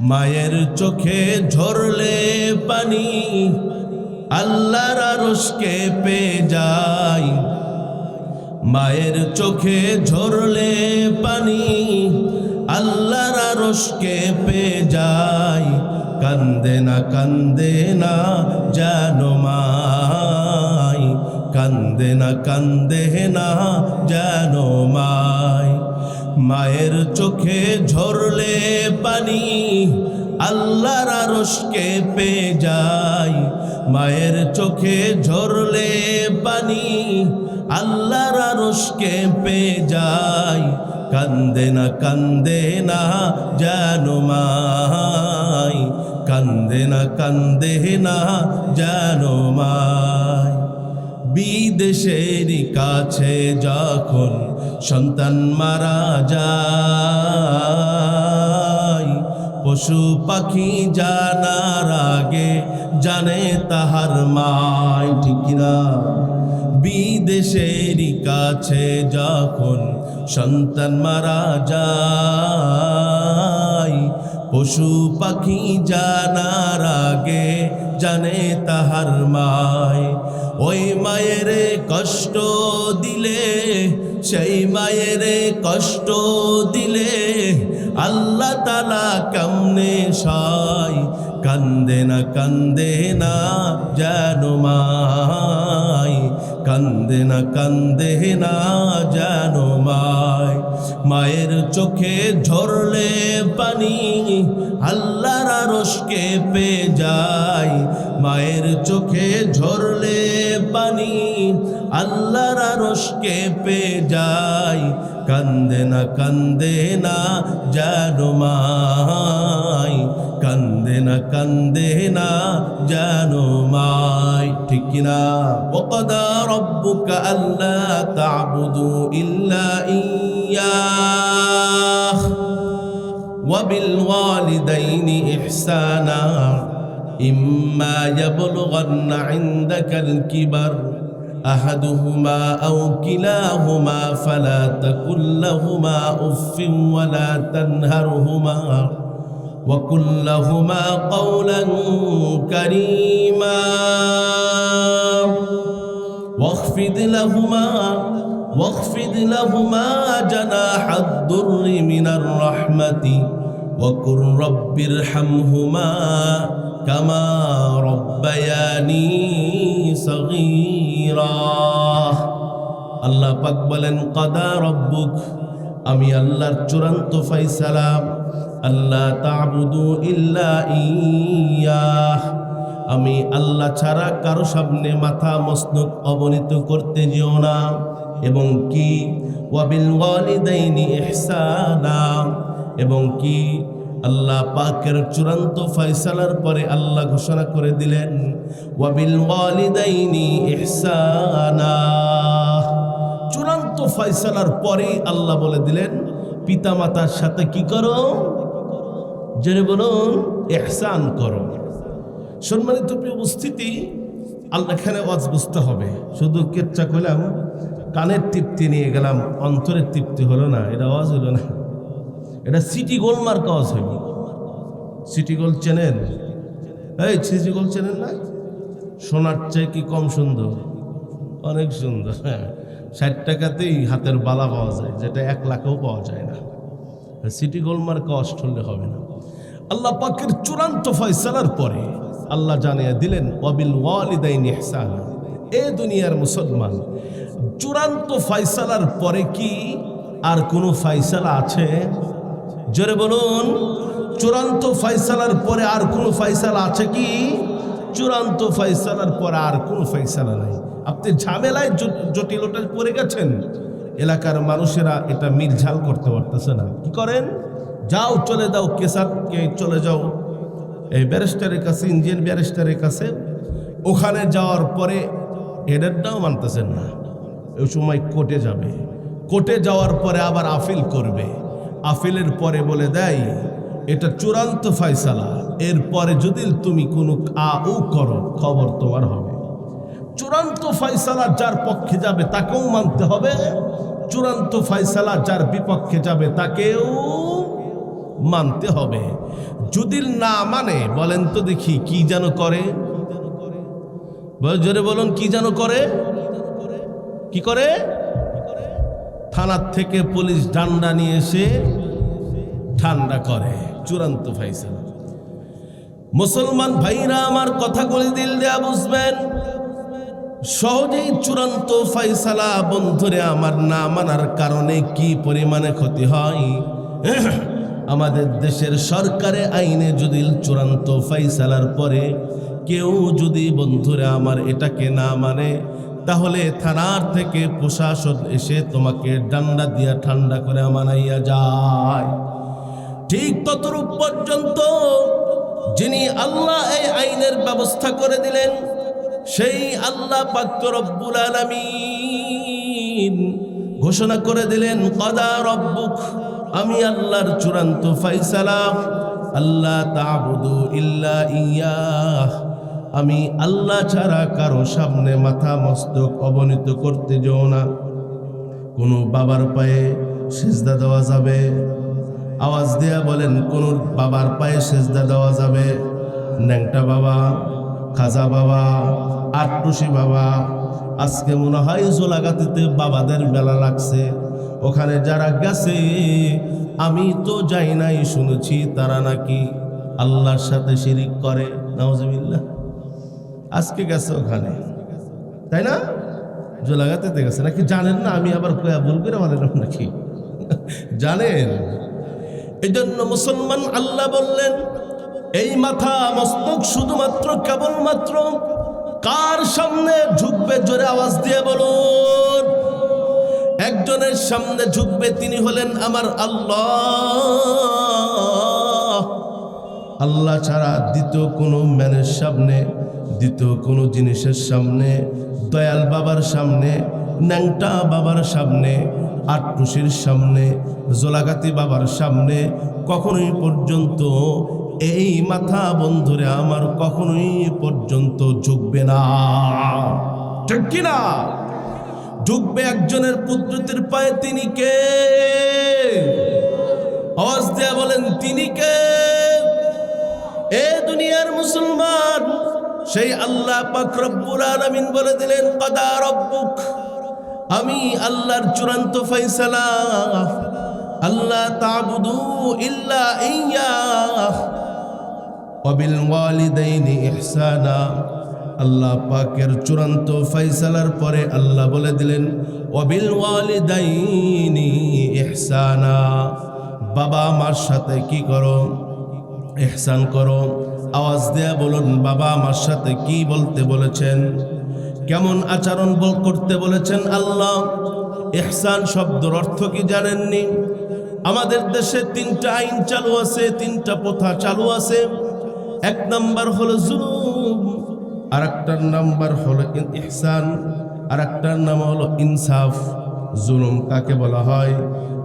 মায়ের চোখে ঝরলে পানি আল্লাহর আরশকে পেয়ে যায়। মায়ের চোখে ঝরলে পানি আল্লাহর আরশকে পেয়ে যায়। কান্দে না জানো মাই, কান্দে না জানো মাই। মায়ের চোখে ঝরলে পানি আল্লাহর আরশকে পেয়ে যায়। মায়ের চোখে ঝরলে পানি আল্লাহর আরশকে পেয়ে যায়। কান্দে না জানো মাই, কান্দে না জানো মাই। বিদেশের কাছে যখন সন্তান মারা যায়, পশু পাখি জানার আগে জানে তাহার মাই, ঠিক কিনা? বিদেশের কাছে যখন সন্তান মারা যায়, পশু পাখি জানার আগে জানে তাহার মাই। ওই মায়ের কষ্ট দিলে, সেই মায়ের কষ্ট দিলে আল্লাহ তাআলা কেমনে সয়। কান্দে না জানো মাই, কান্দে না জানো মাই। মায়ের চোখে ঝরলে পানি আল্লাহর আরশকে পেয়ে যায়। মায়ের চোখে ঝরলে পানি আল্লাহর আরশকে পেয়ে যায়। কান্দে না জানো মাই, কান্দে না জানো মাই, ঠিক কিনা? ওয়াকাদা রাব্বুকা আল্লা তা'বুদু ইল্লা ইয়্যাহ ওয়া বিল ওয়ালিদাইনি ইহসানা ইম্মা ইয়াবলুগান্না ইনদাকাল কিবার أحدهما أو كلاهما فلا تقل لهما أف ولا تنهرهما وقل لهما قولا كريما واخفض لهما جناح الذل من الرحمة وقل رب ارحمهما كما ربياني صغيرا। আল্লাহ পাক বলেন, কাদা রব্বুক, আমি আল্লাহর চূড়ান্ত ফয়সালা, আল্লাহ তা'বুদু ইল্লা ইয়্যাহ, আমি আল্লাহ ছাড়া কারো সামনে মাথা মস্তক অবনীত করতে যেও না। এবং কি ওয়াবিল ওয়ালিদাইনি ইহসানা, এবং কি আল্লাহ পাকের চূড়ান্ত ফয়সালার পরে আল্লাহ ঘোষণা করে দিলেন ওয়াবিল ওয়ালিদাইনি ইহসানা। চূড়ান্ত ফয়সালার পরে আল্লাহ বলে দিলেন পিতামাতার সাথে কি করো? জেনে বলুন, ইহসান করো। সম্মানিত প্রিয় উপস্থিতি, আল্লাহ এখানে ওয়াজ বুঝতে হবে। শুধু কেচ্চা কইলাম, কানের তৃপ্তি নিয়ে গেলাম, অন্তরের তৃপ্তি হলো না, এটা ওয়াজ হলো না। এটা সিটি গোল মার্কা ওয়াজ হইল। সিটি গোল চেনেন? এই সিটি গোল চেনেন না? সোনার চেয়ে কি কম সুন্দর? অনেক সুন্দর। 60 টাকাতেই হাতের বালা পাওয়া যায়, যেটা 1 লাখেও পাওয়া যায় না। সিটি গোল মার্কা ওয়াজ হলে হবে না। আল্লাহ পাকের চূড়ান্ত ফয়সালার পরে আল্লাহ জানিয়ে দিলেন ওয়াবিল ওয়ালিদাইনি ইহসানা। এ দুনিয়ার মুসলমান, চূড়ান্ত ফয়সালার পরে কি আর কোনো ফয়সালা আছে? জোরে বলুন, চূড়ান্ত ফয়সালার পরে আর কোনো ফয়সালা আছে কি? চূড়ান্ত ফয়সালার পরে আর কোনো ফয়সালা নাই। আপনি ঝামেলায় জটিলতায় পড়ে গেছেন, এলাকার মানুষেরা এটা মিলঝাল করতে পারতেছে না। কি করেন? যাও, চলে যাও, কেসারকে চলে যাও এই ব্যারিস্টারের কাছে, ইঞ্জিনিয়ার ব্যারিস্টারের কাছে। ওখানে যাওয়ার পরে হেডেরটাও মানতেছেন না, ওই সময় কোর্টে যাবে। কোর্টে যাওয়ার পরে আবার আপিল করবে। আপিলের পরে বলে দেয় এটা চূড়ান্ত ফয়সালা, এরপরে যদি তুমি কোনো আউ করো খবর তোমার হবে। চূড়ান্ত ফয়সালা যার পক্ষে যাবে তাকেও মানতে হবে, চূড়ান্ত ফয়সালা যার বিপক্ষে যাবে তাকেও মানতে হবে। যদি না মানে বলেন তো দেখি কি যেন করে, জোরে বলুন কি যেন করে, কি করে? থানার থেকে পুলিশ ডান্ডা নিয়ে এসে ঠান্ডা করে, চূড়ান্ত ফাইসালা। মুসলমান ভাইরা আমার কথাগুলি দিল দেয়া বুঝবেন, সহজেই চূড়ান্ত ফাইসালা বন্ধুরে আমার না মানার কারণে কি পরিমাণে ক্ষতি হয়। আমাদের দেশের সরকারে আইনে যদি চূড়ান্ত ফাইসালার পরে কেউ যদি বন্ধুরে আমার এটাকে না মানে, তাহলে থানার থেকে প্রশাসন এসে তোমাকে ডান্ডা দিয়া ঠান্ডা করে মানাইয়া যায়। ঠিক ততরূপ পর্যন্ত যিনি আল্লাহ এই আইনের ব্যবস্থা করে দিলেন, সেই আল্লাহ পাক রব্বুল আলামিন ঘোষণা করে দিলেন, কদা রব্বুক, আমি আল্লাহর চূড়ান্ত ফাইসালা, আল্লাহ তা'বুদু ইল্লা ইয়্যাহ, আমি আল্লাহ ছাড়া কারো সামনে মাথা মস্তক অবনীত করতে যাও না। কোনো বাবার পায়ে সিজদা দেওয়া যাবে? আওয়াজ দেয়া বলেন, কোন বাবার পায়ে সিজদা দেওয়া যাবে? ন্যাংটা বাবা, খাজা বাবা, আটটুসি বাবা। আজকে মনে হয় জোলাগাতিতে বাবাদের মেলা লাগছে, ওখানে যারা গেছে, আমি তো যাই নাই, শুনেছি তারা নাকি আল্লাহর সাথে শিরিক করে। নাউজুবিল্লাহ। আজকে গেছে ওখানে, তাই না? জোলাগাতিতে গেছে নাকি জানেন না? আমি আবার ভুল করে বলেন নাকি জানেন? এই জন্য মুসলমান আল্লাহ বললেন, এই মাথা মস্তক শুধুমাত্র কেবলমাত্র কার সামনে ঝুঁকবে? জোরে আওয়াজ দিয়ে বলুন। একজনের সামনে ঝুঁকবে, তিনি হলেন আমার আল্লাহ। আল্লাহ ছাড়া দ্বিতীয় কোনো ম্যানের সামনে, দ্বিতীয় কোনো জিনিসের সামনে, দয়াল বাবার সামনে, ন্যাংটা বাবার সামনে, আটটুসির সামনে, জোলাগাতি বাবার সামনে কখনোই পর্যন্ত এই মাথা বন্ধুরে আমার কখনোই পর্যন্ত ঝুঁকবে না, ঠিক কিনা? ঝুঁকবে একজনের কুদরতের পায়ে। তিনি কে? আওয়াজ দেয়া বলেন, তিনি কে? এ দুনিয়ার মুসলমান, সেই আল্লাহ পাক রব্বুল আলামিন বলে দিলেন, কদা রব্বুক, আমি আল্লাহর চূড়ান্ত ফাইসালা, আল্লাহ তা'বুদু ইল্লা ইয়্যাহ ওয়া বিল ওয়ালিদাইনি ইহসানা। আল্লাহ পাকের চূড়ান্ত ফাইসালার পরে আল্লাহ বলে দিলেন, ওয়া বিল ওয়ালিদাইনি ইহসানা, বাবা মার সাথে কি করো? ইহসান করো। আওয়াজ দেয়া বলুন, বাবা মার সাথে কি বলতে বলেছেন? কেমন আচরণ করতে বলেছেন আল্লাহ? ইহসান শব্দের অর্থ কি জানেননি? আমাদের দেশে তিনটা আইন চালু আছে, তিনটা প্রথা চালু আছে। এক নাম্বার হলো জুলুম, আর একটার নাম্বার হলো ইহসান, আর একটার নাম হলো ইনসাফ। জুলুম কাকে বলা হয়?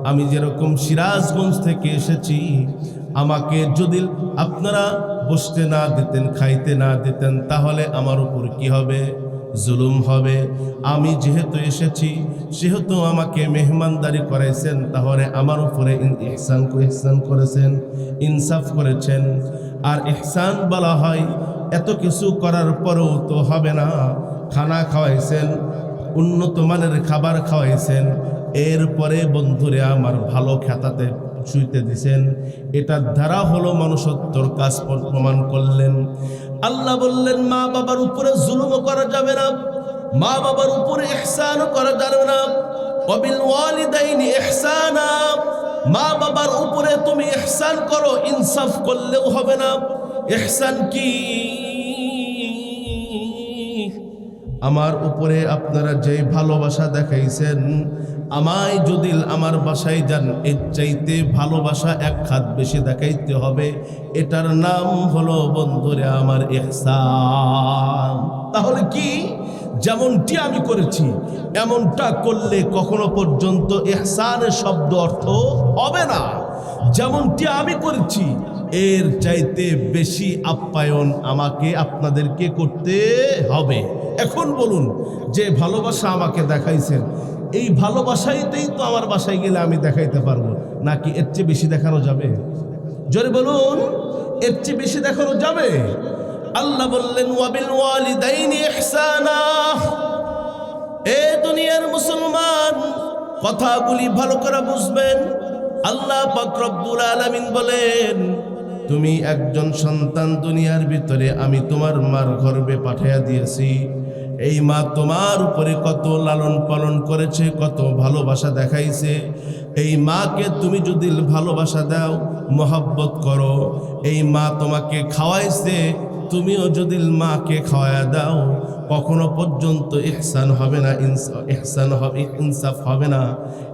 আমি যেরকম সিরাজগঞ্জ থেকে এসেছি, আমাকে যদি আপনারা বসতে না দিতেন, খাইতে না দিতেন, তাহলে আমার উপর কি হবে? জুলুম হবে। আমি যেহেতু এসেছি, সেহেতু আমাকে মেহমানদারি করাইছেন, তাহলে আমার উপরে ইহসান করেছেন, ইনসাফ করেছেন। আর ইহসান বলা হয় এত কিছু করার পরেও তো হবে না, খানা খাওয়াইছেন, উন্নত মানের খাবার খাওয়াইছেন, এরপরে বন্ধুরে আমার ভালো খেতাতে শুইতে দিছেন, এটার দ্বারা হলো মানুষত্বর কাজ প্রমাণ করলেন। আল্লাহ বললেন, মা বাবার উপরে জুলুমও করা যাবে না, মা বাবার উপরে ইহসানও করা যাবে না। ওয়া বিল ওয়ালিদাইনি ইহসানা, মা বাবার উপরে তুমি ইহসান করো, ইনসাফ করলেও হবে না। ইহসান কি? আমার উপরে আপনারা যে ভালোবাসা দেখাইছেন, আমায় যদি আমার বাসায় যান, এর চাইতে ভালোবাসা এক হাত বেশি দেখাইতে হবে। এটার নাম হলো বন্ধুরে আমার ইহসান। তাহলে কি? যেমনটি আমি করেছি এমনটা করলে কখনো পর্যন্ত ইহসানের শব্দ অর্থ হবে না। যেমনটি আমি করেছি এর চাইতে বেশি আপ্যায়ন আমাকে আপনাদেরকে করতে হবে। এখন বলুন, যে ভালোবাসা আমাকে দেখাইছেন, এই ভালোবাসাইতেই তো আমার বাসায় গেলে আমি দেখাইতে পারবো, নাকি এর চেয়ে বেশি দেখানো যাবে? জোরে বলুন, এর চেয়ে বেশি দেখানো যাবে? আল্লাহ বললেন ওয়াবিল ওয়ালিদাইনি ইহসানা। এ দুনিয়ার মুসলমান, কথাগুলি ভালো করে বুঝবেন। আল্লাহ পাক রব্বুল আলামিন বলেন, তুমি একজন সন্তান দুনিয়ার ভিতরে আমি তোমার মার গর্ভে পাঠিয়ে দিয়েছি। এই মা তোমার উপরে কত লালন পালন করেছে, কত ভালোবাসা দেখাইছে। এই মাকে তুমি যদি ভালোবাসা দাও, মহব্বত করো, এই মা তোমাকে খাওয়াইছে, তুমিও যদি মাকে খাওয়ায়া দাও, কখনো পর্যন্ত ইহসান হবে না, ইহসান হবে, ইনসাফ হবে না,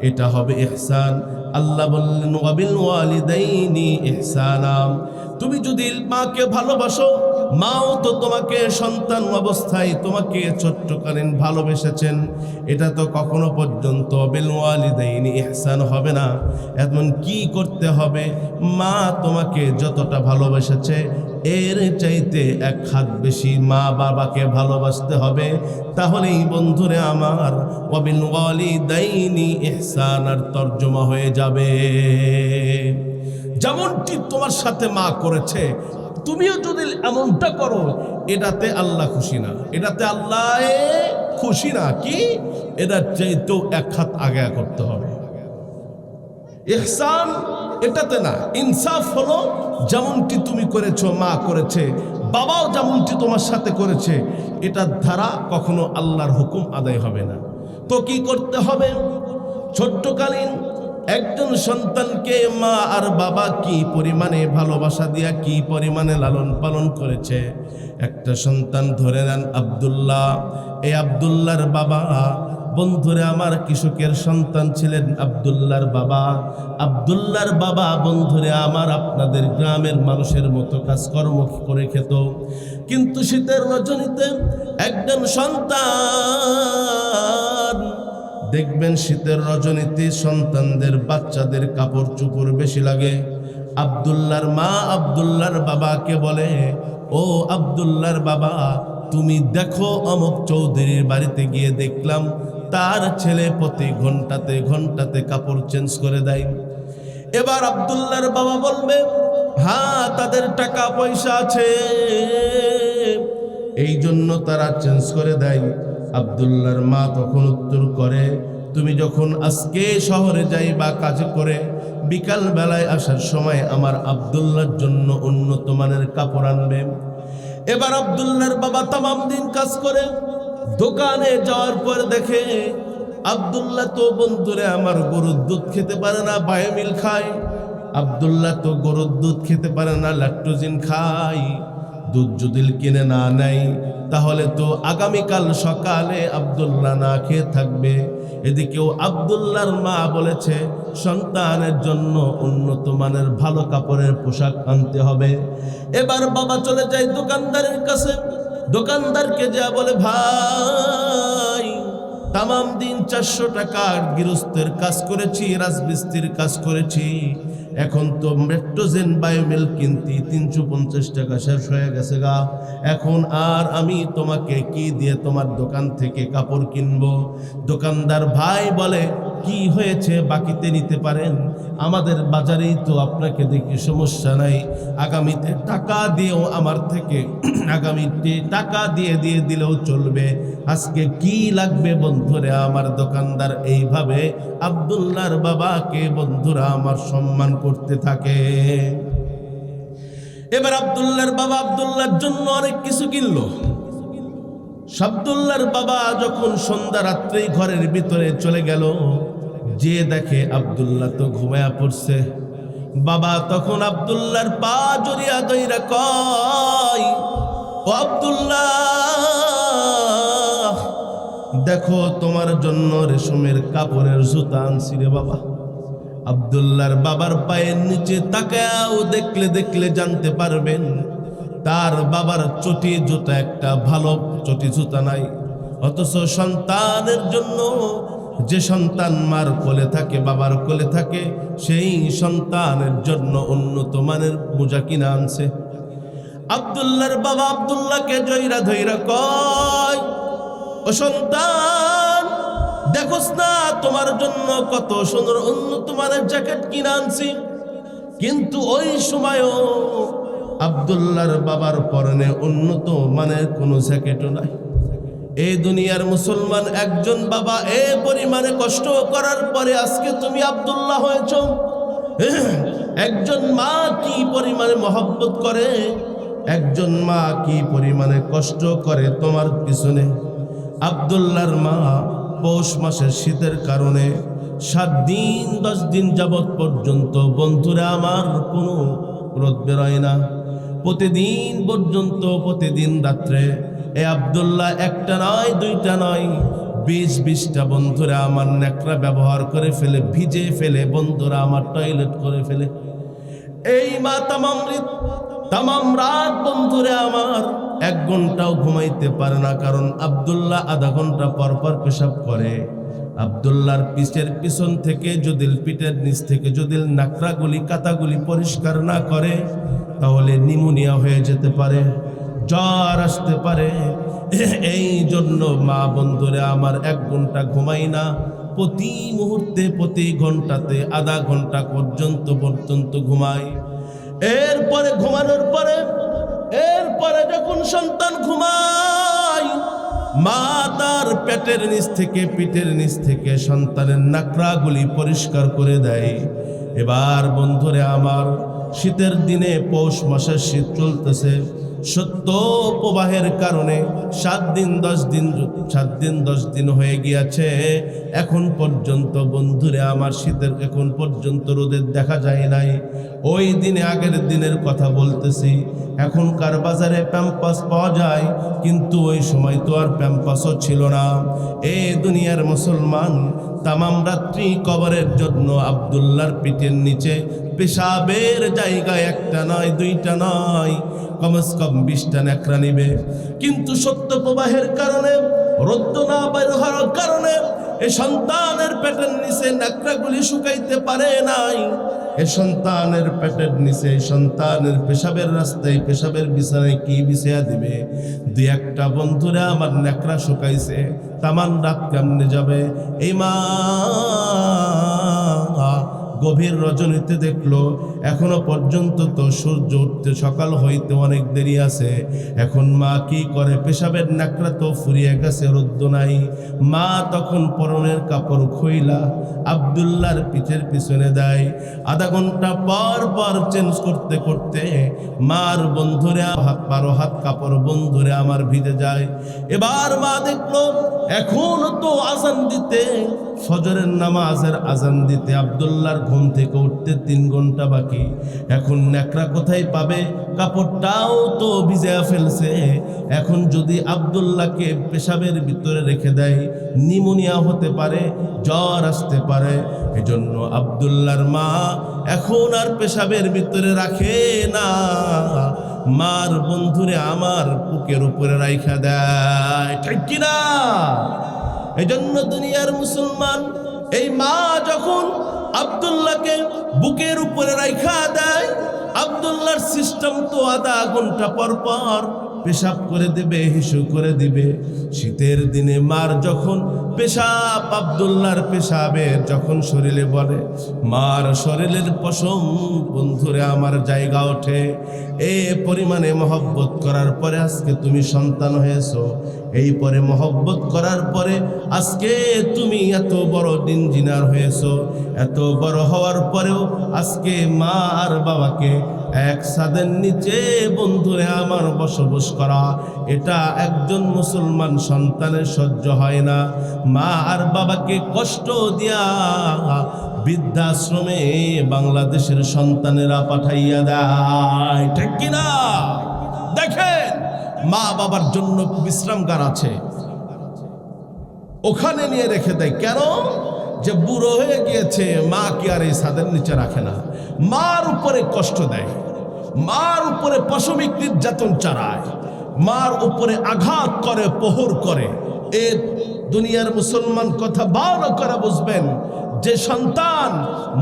এটা হবে ইহসান। আল্লাহ বললেন ওয়াবিল ওয়ালিদাইনি ইহসানা। তুমি যদি মাকে ভালোবাসো, মাও তো তোমাকে সন্তান অবস্থায় তোমাকে ছোট্টকালীন ভালোবেসেছেন, এটা তো কখনো পর্যন্ত বিল ওয়ালিদাইনি ইহসান হবে না। এখন কি করতে হবে? মা তোমাকে যতটা ভালোবেসেছে এর চাইতে এক হাত বেশি মা বাবাকে ভালোবাসতে হবে। তাহলেই বন্ধুরে আমার ওয়াবিল ওয়ালিদাইনি ইহসানার তর্জমা হয়ে যাবে। যেমনটি তোমার সাথে মা করেছে, তুমিও যদি এমনটা করো, এটাতে আল্লাহ খুশি না, এটাতে আল্লাহ খুশি না। কি? এটার চাইতেও এক হাত আগে করতে হবে। ইহসান এটাতে না, ইনসাফ হলো যেমনটি তুমি করেছো, মা করেছে, বাবাও যেমনটি তোমার সাথে করেছে, এটার দ্বারা কখনো আল্লাহর হুকুম আদায় হবে না। তো কি করতে হবে? ছোট্টকালীন একজন সন্তানকে মা আর বাবা কি পরিমাণে ভালোবাসা দিয়া, কি পরিমাণে লালন পালন করেছে। একটা সন্তান ধরে নেন আব্দুল্লাহ। এই আব্দুল্লাহর বাবা, বন্ধুরে আমার, কৃষকের সন্তান ছিলেন আব্দুল্লাহর বাবা। আব্দুল্লাহর বাবা বন্ধুরে আমার আপনাদের গ্রামের মানুষের মতো কাজকর্ম করে খেত। কিন্তু শীতের রজনীতে একজন সন্তান, দেখবেন শীতের রজনীতে সন্তানদের, বাচ্চাদের কাপড় চোপড় বেশি লাগে। আব্দুল্লাহর মা আব্দুল্লাহর বাবাকে বলে, ও আব্দুল্লাহর বাবা, তুমি দেখো অমুক চৌধুরীর বাড়িতে গিয়ে দেখলাম তার ছেলে প্রতি ঘন্টাতে ঘন্টাতে কাপড় চেঞ্জ করে দেয়। এবার আব্দুল্লাহর বাবা বলবে, হ্যাঁ, তাদের টাকা পয়সা আছে, এই জন্য তারা চেঞ্জ করে দেয়। আব্দুল্লাহর মা তখন উত্তর করে, তুমি যখন আজকে শহরে যাইবা কাজ করে, বিকাল বেলায় আসার সময় আমার আব্দুল্লাহর জন্য উন্নত মানের কাপড় আনবে। এবার আব্দুল্লাহর বাবা তামাম দিন কাজ করে, দোকানে যাওয়ার পর দেখে আব্দুল্লাহ তো বন্ধুরে আমার গরুর দুধ খেতে পারে না, বায়োমিল খায়। আব্দুল্লাহ তো গরুর দুধ খেতে পারে না, ল্যাকটোজিন খায়। দুধ যদি কিনে না নেয়, তাহলে তো আগামীকাল সকালে আব্দুল্লাহ না খেয়ে থাকবে। এদিকেও আব্দুল্লাহর মা বলেছে সন্তানের জন্য উন্নত মানের ভালো কাপড়ের পোশাক আনতে হবে। এবার বাবা চলে যায় দোকানদারের কাছে। দোকানদারকে যা বলে, ভাই, তামাম দিন 400 টাকার গৃহস্থের কাজ করেছি, রাজমিস্ত্রির কাজ করেছি, এখন তো মেট্রোজেন বায়োমিল কিনতে 350 টাকা শেষ হয়ে গেছে গা। এখন আর আমি তোমাকে কি দিয়ে তোমার দোকান থেকে কাপড় কিনবো? দোকানদার ভাই বলে, কি হয়েছে, বাকিতে নিতে পারেন, আমাদের বাজারেই তো আপনাকে দেখি সমস্যা নাই, আগামীতে টাকা দিয়েও আমার থেকে আগামীতে টাকা দিয়ে দিলেও চলবে, আজকে কি লাগবে বন্ধুরা আমার? দোকানদার এইভাবে আব্দুল্লাহর বাবাকে বন্ধুরা আমার সম্মান করতে থাকে। এবার আব্দুল্লাহর বাবা আব্দুল্লাহর জন্য অনেক কিছু কিনলো। আব্দুল্লাহর বাবা যখন সন্ধ্যা রাত্রেই ঘরের ভিতরে চলে গেল, যে দেখে আব্দুল্লাহ তো ঘুমায়া পড়ছে। বাবা তখন আব্দুল্লাহর পা জড়িয়া ধইরা কয়, ও আব্দুল্লাহ, দেখো তোমার জন্য রেশমের কাপড়ের জুতা আনছি রে বাবা। আব্দুল্লাহর বাবার পায়ের নিচে তাকাও দেখলে জানতে পারবেন তার বাবার চটি জুতা একটা ভালো চটি জুতা নাই। অথচ সন্তানের জন্য, যে সন্তান মার কোলে থাকে, বাবার কোলে থাকে, সেই সন্তানের জন্য উন্নত মানের মোজা কিনা আনছে। আব্দুল্লাহর বাবা আব্দুল্লাহকে জয়রা ধৈরা কয়, ও সন্তান, দেখোস না তোমার জন্য কত সুন্দর উন্নত মানের জ্যাকেট কিনা আনছি। কিন্তু ওই সময়ও আব্দুল্লাহর বাবার পরনে উন্নত মানের কোনো জ্যাকেটও নাই। এই দুনিয়ার মুসলমান একজন বাবা এ পরিমাণে কষ্ট করার পরে আজকে তুমি আব্দুল্লাহ হয়েছ। একজন মা কি পরিমাণে মহব্বত করে, একজন মা কি পরিমাণে কষ্ট করে তোমার পিছনে। আব্দুল্লাহর মা পৌষ মাসের শীতের কারণে 7 দিন 10 দিন যাবৎ পর্যন্ত বন্ধুরা আমার কোনো রোদ বেরোয় না। প্রতিদিন পর্যন্ত প্রতিদিন রাত্রে এ আব্দুল্লাহ একটা নয় দুইটা নয় 20-20টা বন্ধুরা আমার ন্যাকড়া ব্যবহার করে ফেলে, ভিজে ফেলে, বন্ধুরা আমার টয়লেট করে ফেলে। এই মা তামাম রাত বন্ধুরা আমার 1 ঘন্টাও ঘুমাইতে পারে না, কারণ আব্দুল্লাহ আধা ঘন্টা পর পর পেশাব করে। আব্দুল্লাহর পিছন থেকে যদি পিঠের নিচ থেকে যদি নাকড়াগুলি কাতাগুলি পরিষ্কার না করে তাহলে নিউমোনিয়া হয়ে যেতে পারে, জ্বর আসতে পারে। এই জন্য মা বন্ধুরা আমার 1 ঘন্টা ঘুমাই না, প্রতি মুহূর্তে প্রতি ঘন্টাতে আধা ঘন্টা পর্যন্ত ঘুমাই। এরপরে ঘুমানোর পরে যখন সন্তান ঘুমায় মা তার পেটের নিচ থেকে পিঠের নিচ থেকে সন্তানের নাকড়াগুলি পরিষ্কার করে দেয়। এবার বন্ধুরে আমার শীতের দিনে পৌষ মাসের শীত চলতেছে, সত্য প্রবাহের কারণে 7 দিন 10 দিন হয়ে গিয়েছে। এখন পর্যন্ত বন্ধুরে আমার শীতের এখন পর্যন্ত রোদের দেখা যায় নাই। ওই দিনে আগের দিনের কথা বলতেছি। এখনকার বাজারে প্যাম্পাস পাওয়া যায়, কিন্তু ওই সময় তো আর প্যাম্পাসও ছিল না। এ দুনিয়ার মুসলমান তামাম রাত্রি কবরের জন্য আব্দুল্লাহর পিঠের নিচে পেশাবের জায়গায় 1টা নয় 2টা নয় কমস কম 20টা ন্যাকড়া নিবে। কিন্তু সত্য প্রবাহের কারণে রোদ্দ না বের হওয়ার কারণে এ সন্তানের পেটের নিচে ন্যাকড়াগুলি শুকাইতে পারে নাই। এ সন্তানের পেটের নিচে সন্তানের পেশাবের রাস্তায় পেশাবের বিছানায় কি বিছায়া দিবে? 2-1টা বন্ধুরা আমার ন্যাকড়া শুকাইছে, তামান রাত কেমনে যাবে? এই মা গভীর রজনীতে দেখলো এখনো পর্যন্ত তো সূর্য উঠতে সকাল হইতে অনেক দেরি আছে। এখন মা কি করে? পেশাবের ন্যাকড়া তো ফুরিয়ে গেছে, রোদ্দ নাই। মা তখন পরনের কাপড় খুইলা আব্দুল্লাহর পিঠের পিছনে দেয়। আধা ঘন্টা পর পর চেঞ্জ করতে করতে মার বন্ধুরে হাত কাপড় বন্ধুরে আমার ভিজে যায়। এবার মা দেখলো এখনো তো আজান দিতে, ফজরের নামাজের আজান দিতে আব্দুল্লাহর ঘুম থেকে উঠতে 3 ঘন্টা বাকি। এখন ন্যাকড়া কোথায় পাবে? কাপড়টাও তো ভিজে ফেলছে। এখন যদি আব্দুল্লাহকে পেশাবের ভিতরে রেখে দেয় নিউমোনিয়া হতে পারে, জ্বর আসতে পারে। এজন্য আব্দুল্লাহর মা এখন আর পেশাবের ভিতরে রাখে না, মার বন্ধুরে আমার বুকের উপরে রাইখা দেয়, ঠিক কিনা? এজন্য দুনিয়ার মুসলমান এই মা যখন আব্দুল্লাহকে বুকের উপরে রাইখা দেয়, আব্দুল্লাহর সিস্টেম তো আধা ঘন্টা পর পর পেশাব করে দিবে, হিসু করে দিবে। শীতের দিনে মার যখন পেশাব আব্দুল্লাহর পেশাবের যখন শরীরে বলে, মার শরীরের পশম বন্ধুরে আমার জায়গা ওঠে। এ পরিমাণে মহব্বত করার পরে আজকে তুমি সন্তান হয়েছো। এই পরে মহব্বত করার পরে আজকে তুমি এত বড় ইঞ্জিনিয়ার হয়েছো। এত বড় হওয়ার পরেও আজকে মা আর বাবাকে এক ছাদের নিচে বন্ধুরে আমার বসবাস করা, এটা একজন মুসলমান সন্তানের সহ্য হয় না। মা আর বাবাকে কষ্ট দিয়া বৃদ্ধাশ্রমে বাংলাদেশের সন্তানেরা পাঠাইয়া দেয়, ঠিক কিনা? দেখেন, মা বাবার জন্য বিশ্রামগার আছে, ওখানে নিয়ে রেখে দেয়। কেন? যে বুড়ো হয়ে গিয়েছে, মা কি আর এই ছাদের নিচে রাখে না। মার উপরে কষ্ট দেয়, মার উপরে পাশবিক নির্যাতন চালায়, মার উপরে আঘাত করে, প্রহর করে। এ দুনিয়ার মুসলমান কথা ভালো করে বুঝবেন, যে সন্তান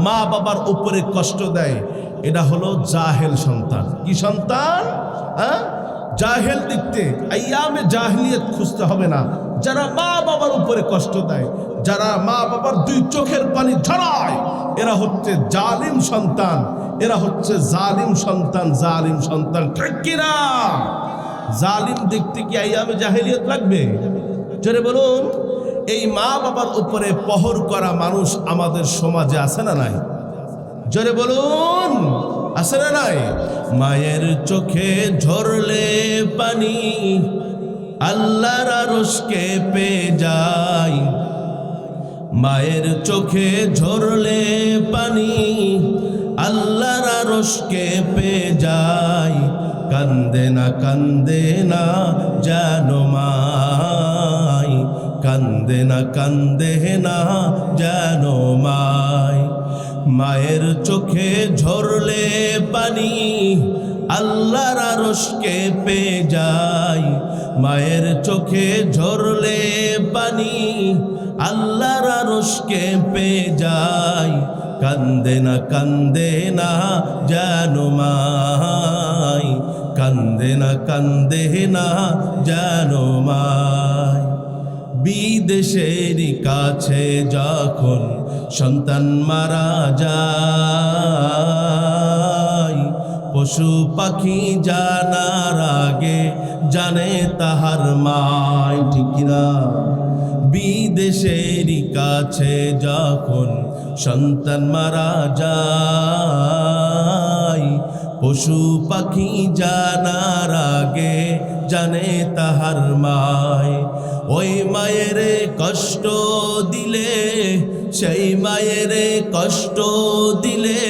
মা বাবার উপরে কষ্ট দেয় এটা হলো জাহেল সন্তান। কি সন্তান? জাহেল দিকতে আইয়ামে জাহিলিয়ত খুঁজতে হবে না, যারা মা বাবার উপরে কষ্ট দেয়, যারা মা বাবার দুই চোখের পানি ঝরায়, এরা হচ্ছে জালিম সন্তান, এরা হচ্ছে জালিম সন্তান, জালিম সন্তান। ঠিক কিনা? জালিম দেখতে কি আইয়ামে জাহেলিয়ত লাগবে? জোরে বলুন। এই মা বাবার উপরে পহর করা মানুষ আমাদের সমাজে আছে না নাই? জোরে বলুন, আছে না নাই? মায়ের চোখে ঝরলে পানি আল্লাহর আরশকে পেয়ে যায়। মায়ের চোখে ঝরলে পানি আল্লাহর আরশকে পেয়ে যায়। কান্দে না জানো মাই, কান্দে না জানো মাই। মায়ের চোখে ঝরলে পানি আল্লাহর আরশকে পেয়ে যায়। মায়ের চোখে ঝরলে পানি আল্লাহর আরশকে পেয়ে যায়। কান্দে না জানো মাই, কান্দে না জানো মাই। বিদেশের কাছে যখন সন্তান মারা যায়, পশু পাখি জানার আগে জানে তাহার মাই। ঠিক কিনা? বিদেশের কাছে যখন সন্তান মারা যায়, পশু পাখি জানার আগে জানে তাহার মায়। ওই মায়ের কষ্ট দিলে, সেই মায়ের কষ্ট দিলে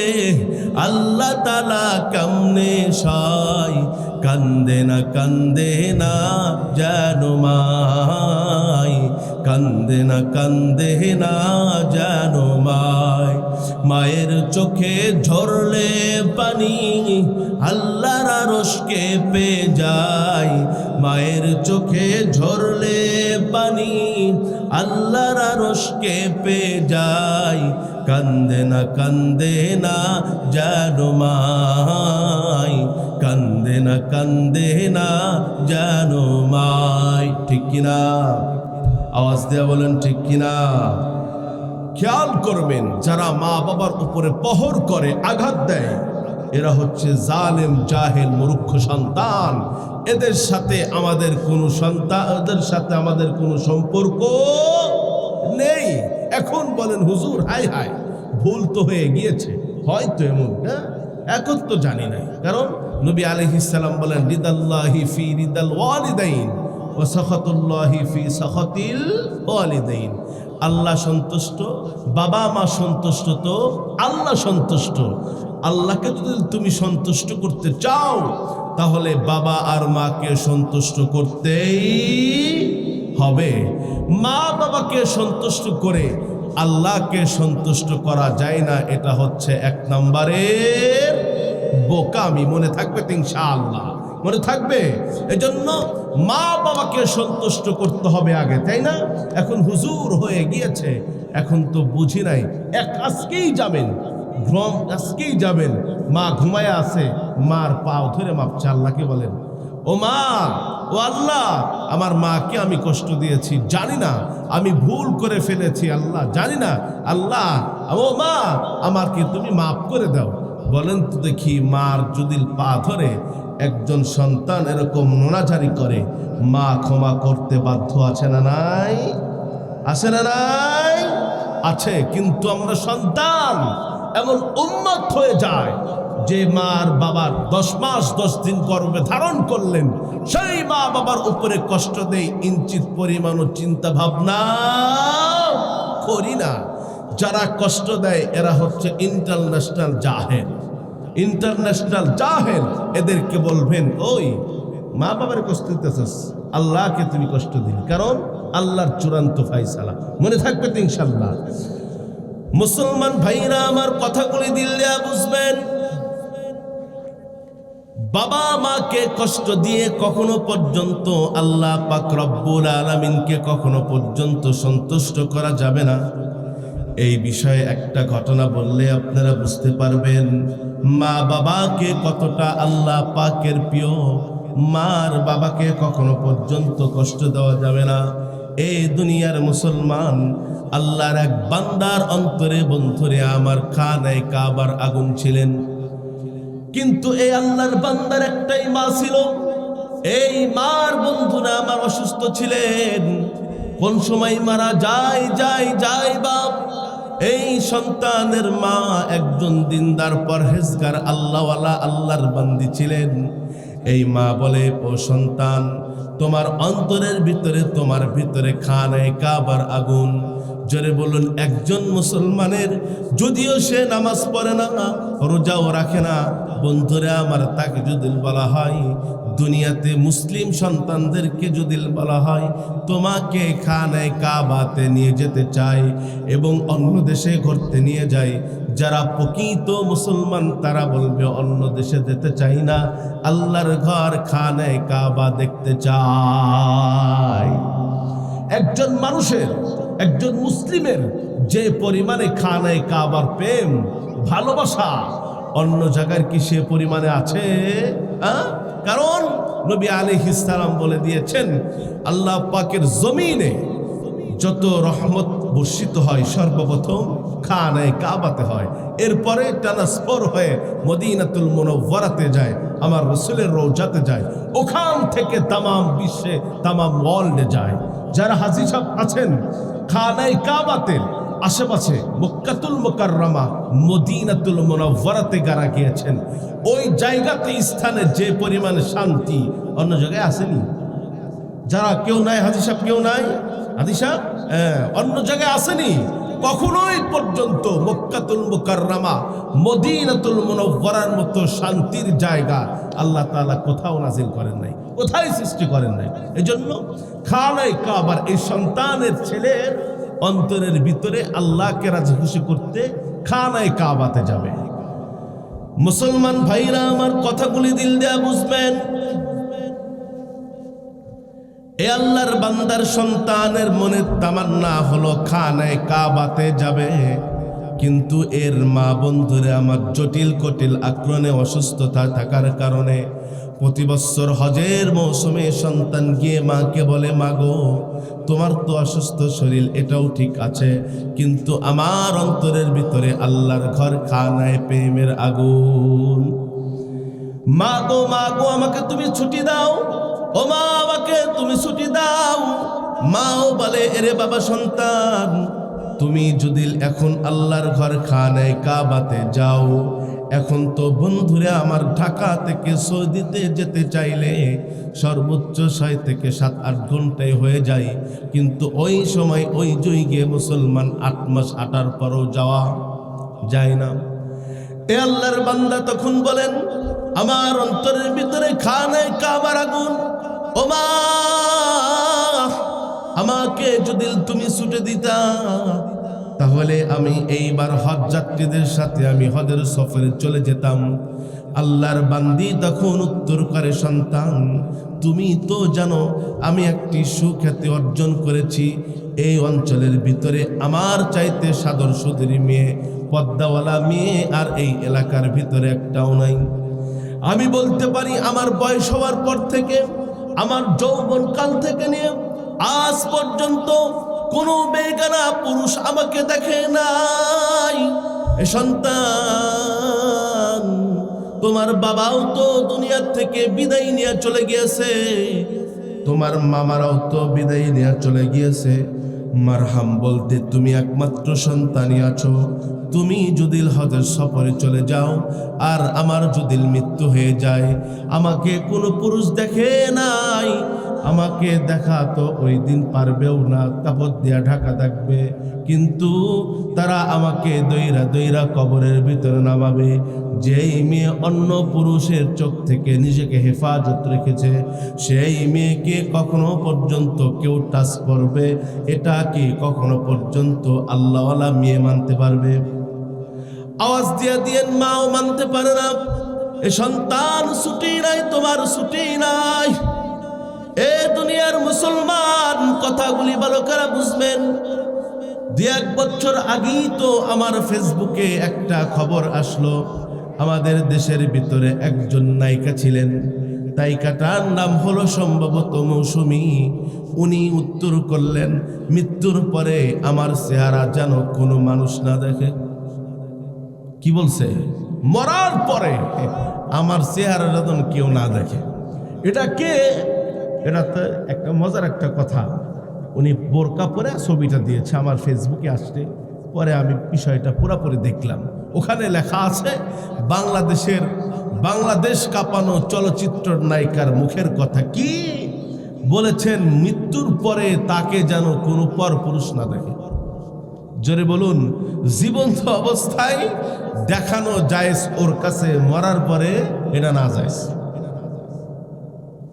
আল্লাহ তাআলা কেমনে সয়। কান্দে না জানো মাই, কান্দে না জানো মাই। মায়ের চোখে ঝরলে পানি আল্লাহর আরশকে পেয়ে যায়। মায়ের চোখে ঝরলে পানি আল্লাহর আরশকে পেয়ে যায়। কান্দে না জানো মাই, কান্দে না জানো মাই। ঠিক কিনা? আওয়াজ দেয়া বলেন ঠিক কিনা? খেয়াল করবেন, যারা মা বাবার উপরে পহর করে, আঘাত দেয়, এরা হচ্ছে জালেম, জাহেল, মূর্খ সন্তান। এদের সাথে আমাদের কোনো সম্পর্ক নেই। এখন বলেন হুজুর, হাই হাই ভুল তো হয়ে গিয়েছে, হয়তো এমন, হ্যাঁ এখন তো জানি না। কারণ নবী আলাইহিস সালাম বলেন, রিদাল্লাহি ফি রিদাল ওয়ালিদাইন ওয়া সাখাতুল্লাহি ফি সাখাতিল ওয়ালিদাইন। আল্লাহ সন্তুষ্ট, বাবা মা সন্তুষ্ট, তো আল্লাহ সন্তুষ্ট। আল্লাহকে যদি তুমি সন্তুষ্ট করতে চাও, তাহলে বাবা আর মাকে সন্তুষ্ট করতেই হবে। মা বাবাকে সন্তুষ্ট করে আল্লাহকে সন্তুষ্ট করা যায় না, এটা হচ্ছে 1 নম্বরের বোকামি। মনে থাকবে তো ইনশাআল্লাহ, মনে থাকবে। এজন্য মা বাবাকে সন্তুষ্ট করতে হবে আগে, তাই না? এখন হুজুর হয়ে গিয়েছে, এখন তো বুঝি নাই, আজকেই যাবেন, আজকেই যাবেন, মা ঘুমায় আছে, মার পাও ধরে মাপছে, আল্লাহকে বলেন, ও মা, ও আল্লাহ, আমার মাকে আমি কষ্ট দিয়েছি, জানি না, আমি ভুল করে ফেলেছি আল্লাহ, জানি না আল্লাহ, ও মা আমাকে তুমি মাফ করে দাও। বলেন তো দেখি, মার যদি পা ধরে একজন সন্তান এরকম নোনাজারি করে, মা ক্ষমা করতে বাধ্য আছে না নাই? আছে না নাই? আছে। কিন্তু আমরা সন্তান এমন উম্মত হয়ে যায় যে মার বাবার 10 মাস 10 দিন গর্ভে ধারণ করলেন, সেই মা বাবার উপরে কষ্ট দেয়, ইঞ্চিত পরিমাণও চিন্তা ভাবনা করি না। যারা কষ্ট দেয় এরা হচ্ছে ইন্টারন্যাশনাল জাহেল, ইন্টারন্যাশনাল জাহেল। এদেরকে বলবেন, ওই মা বাবার কষ্ট দিতেছিস, আল্লাহকে তুমি কষ্ট দিন, কারণ আল্লাহর চূড়ান্ত ফায়সালা। মনে থাকবে তো ইনশাআল্লাহ। মুসলমান ভাইরা আমার কথাগুলি দিল দিয়া বুঝবেন, বাবা মাকে কষ্ট দিয়ে কখনো পর্যন্ত আল্লাহ পাক রব্বুল আলামিনকে কখনো পর্যন্ত সন্তুষ্ট করা যাবে না। এই বিষয়ে একটা ঘটনা বললে আপনারা বুঝতে পারবেন মা বাবাকে কতটা আল্লাহ পাকের প্রিয়। মার বাবাকে কখনো পর্যন্ত কষ্ট দেওয়া যাবে না। এই দুনিয়ার মুসলমান, আল্লাহর এক বান্দার অন্তরে বন্ধুরে আমার খানায় কাবার আগুন ছিলেন। কিন্তু এই আল্লাহর বান্দার একটাই মা ছিল। এই মার বন্ধুরা আমার অসুস্থ ছিলেন। কোন সময় মারা যায় বাপ। এই সন্তানের মা একজন দিনদার পরহেজগার আল্লাহওয়ালা আল্লাহর বান্দি ছিলেন। এই মা বলে, ও সন্তান, তোমার অন্তরের ভিতরে, তোমার ভিতরে খানায় কাবার আগুন। জোরে বলুন, একজন মুসলমানের যদিও সে নামাজ পড়ে না, রোজাও রাখে না, বন্ধুরে আমার, তাকে যদি বলা হয়, দুনিয়াতে মুসলিম সন্তানদেরকে যদি বলা হয় তোমাকে খানায় কাবাতে নিয়ে যেতে চায় এবং অন্য দেশে ঘুরতে নিয়ে যায়, যারা প্রকৃত মুসলমান তারা বলবে অন্য দেশে যেতে চাই না, আল্লাহর ঘর খানায় কাবা দেখতে চায়। একজন মানুষের, একজন মুসলিমের যে পরিমাণে খানায় কাবার প্রেম ভালোবাসা, অন্য জায়গার কি সে পরিমাণে আছে? কারণ নবী আলাইহিস সালাম বলে দিয়েছেন, আল্লাহ পাকের জমিনে যত রহমত বর্ষিত হয় সর্বপ্রথম খানায় কাবাতে হয়, এরপরে ট্রান্সফার হয়ে মদিনাতুল মুনাওয়ারাতে যায়, আমার রাসূলের রওজাতে যায়, ওখান থেকে তামাম বিশ্বে, তামাম ওয়ার্ল্ডে যায়। যারা হাজী সাহেব আছেন খানায় কাবাতে আশেপাশে মক্কাতুল মুকাররমা, মদিনাতুল মুনাওয়ারাতে যারা গিয়েছেন, ওই জায়গাতে স্থানে যে পরিমাণ শান্তি অন্য জায়গায় আসেনি। যারা কেউ নাই হাজী সাহেব, কেউ নাই হাজী সাহেব, অন্য জায়গায় আসেনি কখনোই পর্যন্ত। মক্কাতুল মুকাররমা, মদিনাতুল মুনাওয়ারার মতো শান্তির জায়গা আল্লাহ তাআলা কোথাও নাজিল করেন নাই, কোথায় সৃষ্টি করেন নাই। এজন্য খানায় কাবার এই সন্তানের ছেলের অন্তরের ভিতরে আল্লাহকে রাজি খুশি করতে খানায় কাবাতে যাবে। মুসলমান ভাইরা আমার, কথাগুলি দিল দেয়া বুঝবেন। এ আল্লাহর বান্দার সন্তানের মনের তামান্না হলো খানায় কাবাতে যাবে, কিন্তু এর মা বন্ধুরে আমার জটিল কটিল আক্রমণে অসুস্থতা থাকার কারণে প্রতি বছর হজের মৌসুমে সন্তান গিয়ে মাকে বলে, মাগো তোমার তো অসুস্থ শরীর, এটাও ঠিক আছে, কিন্তু আমার অন্তরের ভিতরে আল্লাহর ঘর খানায় প্রেমের আগুন। মাগো আমাকে তুমি ছুটি দাও, ও মা আমাকে তুমি ছুটি দাও। মাও বলে, এরে বাবা সন্তান, তুমি যদি এখন আল্লাহর ঘর খানায় কাবাতে যাও, এখন তো বন্ধুরে আমার ঢাকা থেকে সৌদিতে যেতে চাইলে সর্বোচ্চ 6 থেকে 7-8 ঘন্টায় হয়ে যায়, কিন্তু ওই সময় ওই যুগে মুসলমান 8 মাস 8টার পরও যাওয়া যায় না। এ আল্লাহর বান্দা তখন বলেন, আমার অন্তরের ভিতরে খানায় কাবার আগুন, ও মা আমাকে যদি তুমি ছুটে দিতা, তাহলে আমি এইবার হজ যাত্রীদের সাথে আমি হজের সফরে চলে যেতাম। আল্লাহর বান্দি তখন উত্তর করে, সন্তান তুমি তো জানো আমি একটি সুখ্যাতি অর্জন করেছি, এই অঞ্চলের ভিতরে আমার চাইতে সাদর সুদরি মেয়ে, পদ্মাওয়ালা মেয়ে আর এই এলাকার ভিতরে একটাও নাই। আমি বলতে পারি আমার বয়স হওয়ার পর থেকে, আমার যৌবন কাল থেকে নিয়ে আজ পর্যন্ত কোনো বেগানা পুরুষ আমাকে দেখে নাই। এ সন্তান, তোমার বাবাও তো দুনিয়ার থেকে বিদায় নিয়ে চলে গিয়েছে, তোমার মামারাও তো বিদায় নিয়ে চলে গিয়েছে, মারহাম বলতে তুমি একমাত্র সন্তানই আছো। তুমি যদি হজের সফরে চলে যাও আর আমার যদি মৃত্যু হয়ে যায়, আমাকে কোনো পুরুষ দেখে নাই, আমাকে দেখা তো ওই দিন পারবেও না, কাপড় দিয়া ঢাকা থাকবে, কিন্তু তারা আমাকে দইরা দইরা কবরের ভিতরে নামাবে। যেই মেয়ে অন্য পুরুষের চোখ থেকে নিজেকে হেফাজত রেখেছে, সেই মেয়েকে কখনো পর্যন্ত কেউ টাচ করবে, এটা কি কখনো পর্যন্ত আল্লাহওয়ালা মেয়ে মানতে পারবে? আওয়াজ দিয়ে দিয়েন, মাও মানতে পারে না। এ সন্তান, ছুটি নাই, তোমার ছুটি নাই। এ দুনিয়ার মুসলমান, কথাগুলি ভালো করে বুঝবেন। 2-1 বছর আগেই তো আমার ফেসবুকে একটা খবর আসলো, আমাদের দেশের ভিতরে একজন নায়িকা ছিলেন, তাইকাটার নাম হলো সম্ভবত মৌসুমী। উনি উত্তর করলেন, মৃত্যুর পরে আমার চেহারা যেন কোনো মানুষ না দেখে। কি বলছে? মরার পরে আমার চেহারা যেন কেউ না দেখে। এটা কে? এটা তো একটা মজার একটা কথা। উনি বোরকা পরে ছবিটা দিয়েছে, আমার ফেসবুকে আসছে। পরে আমি বিষয়টা পুরোপুরি দেখলাম। ওখানে লেখা আছে বাংলাদেশ কাঁপানো চলচ্চিত্র নায়িকার মুখের কথা। কি বলেছেন? মৃত্যুর পরে তাকে যেন কোনো পরপুরুষ না দেখে। জোরে বলুন। জীবন্ত অবস্থায় দেখানো জায়েজ ওর কাছে, মরার পরে এটা না জায়েজ।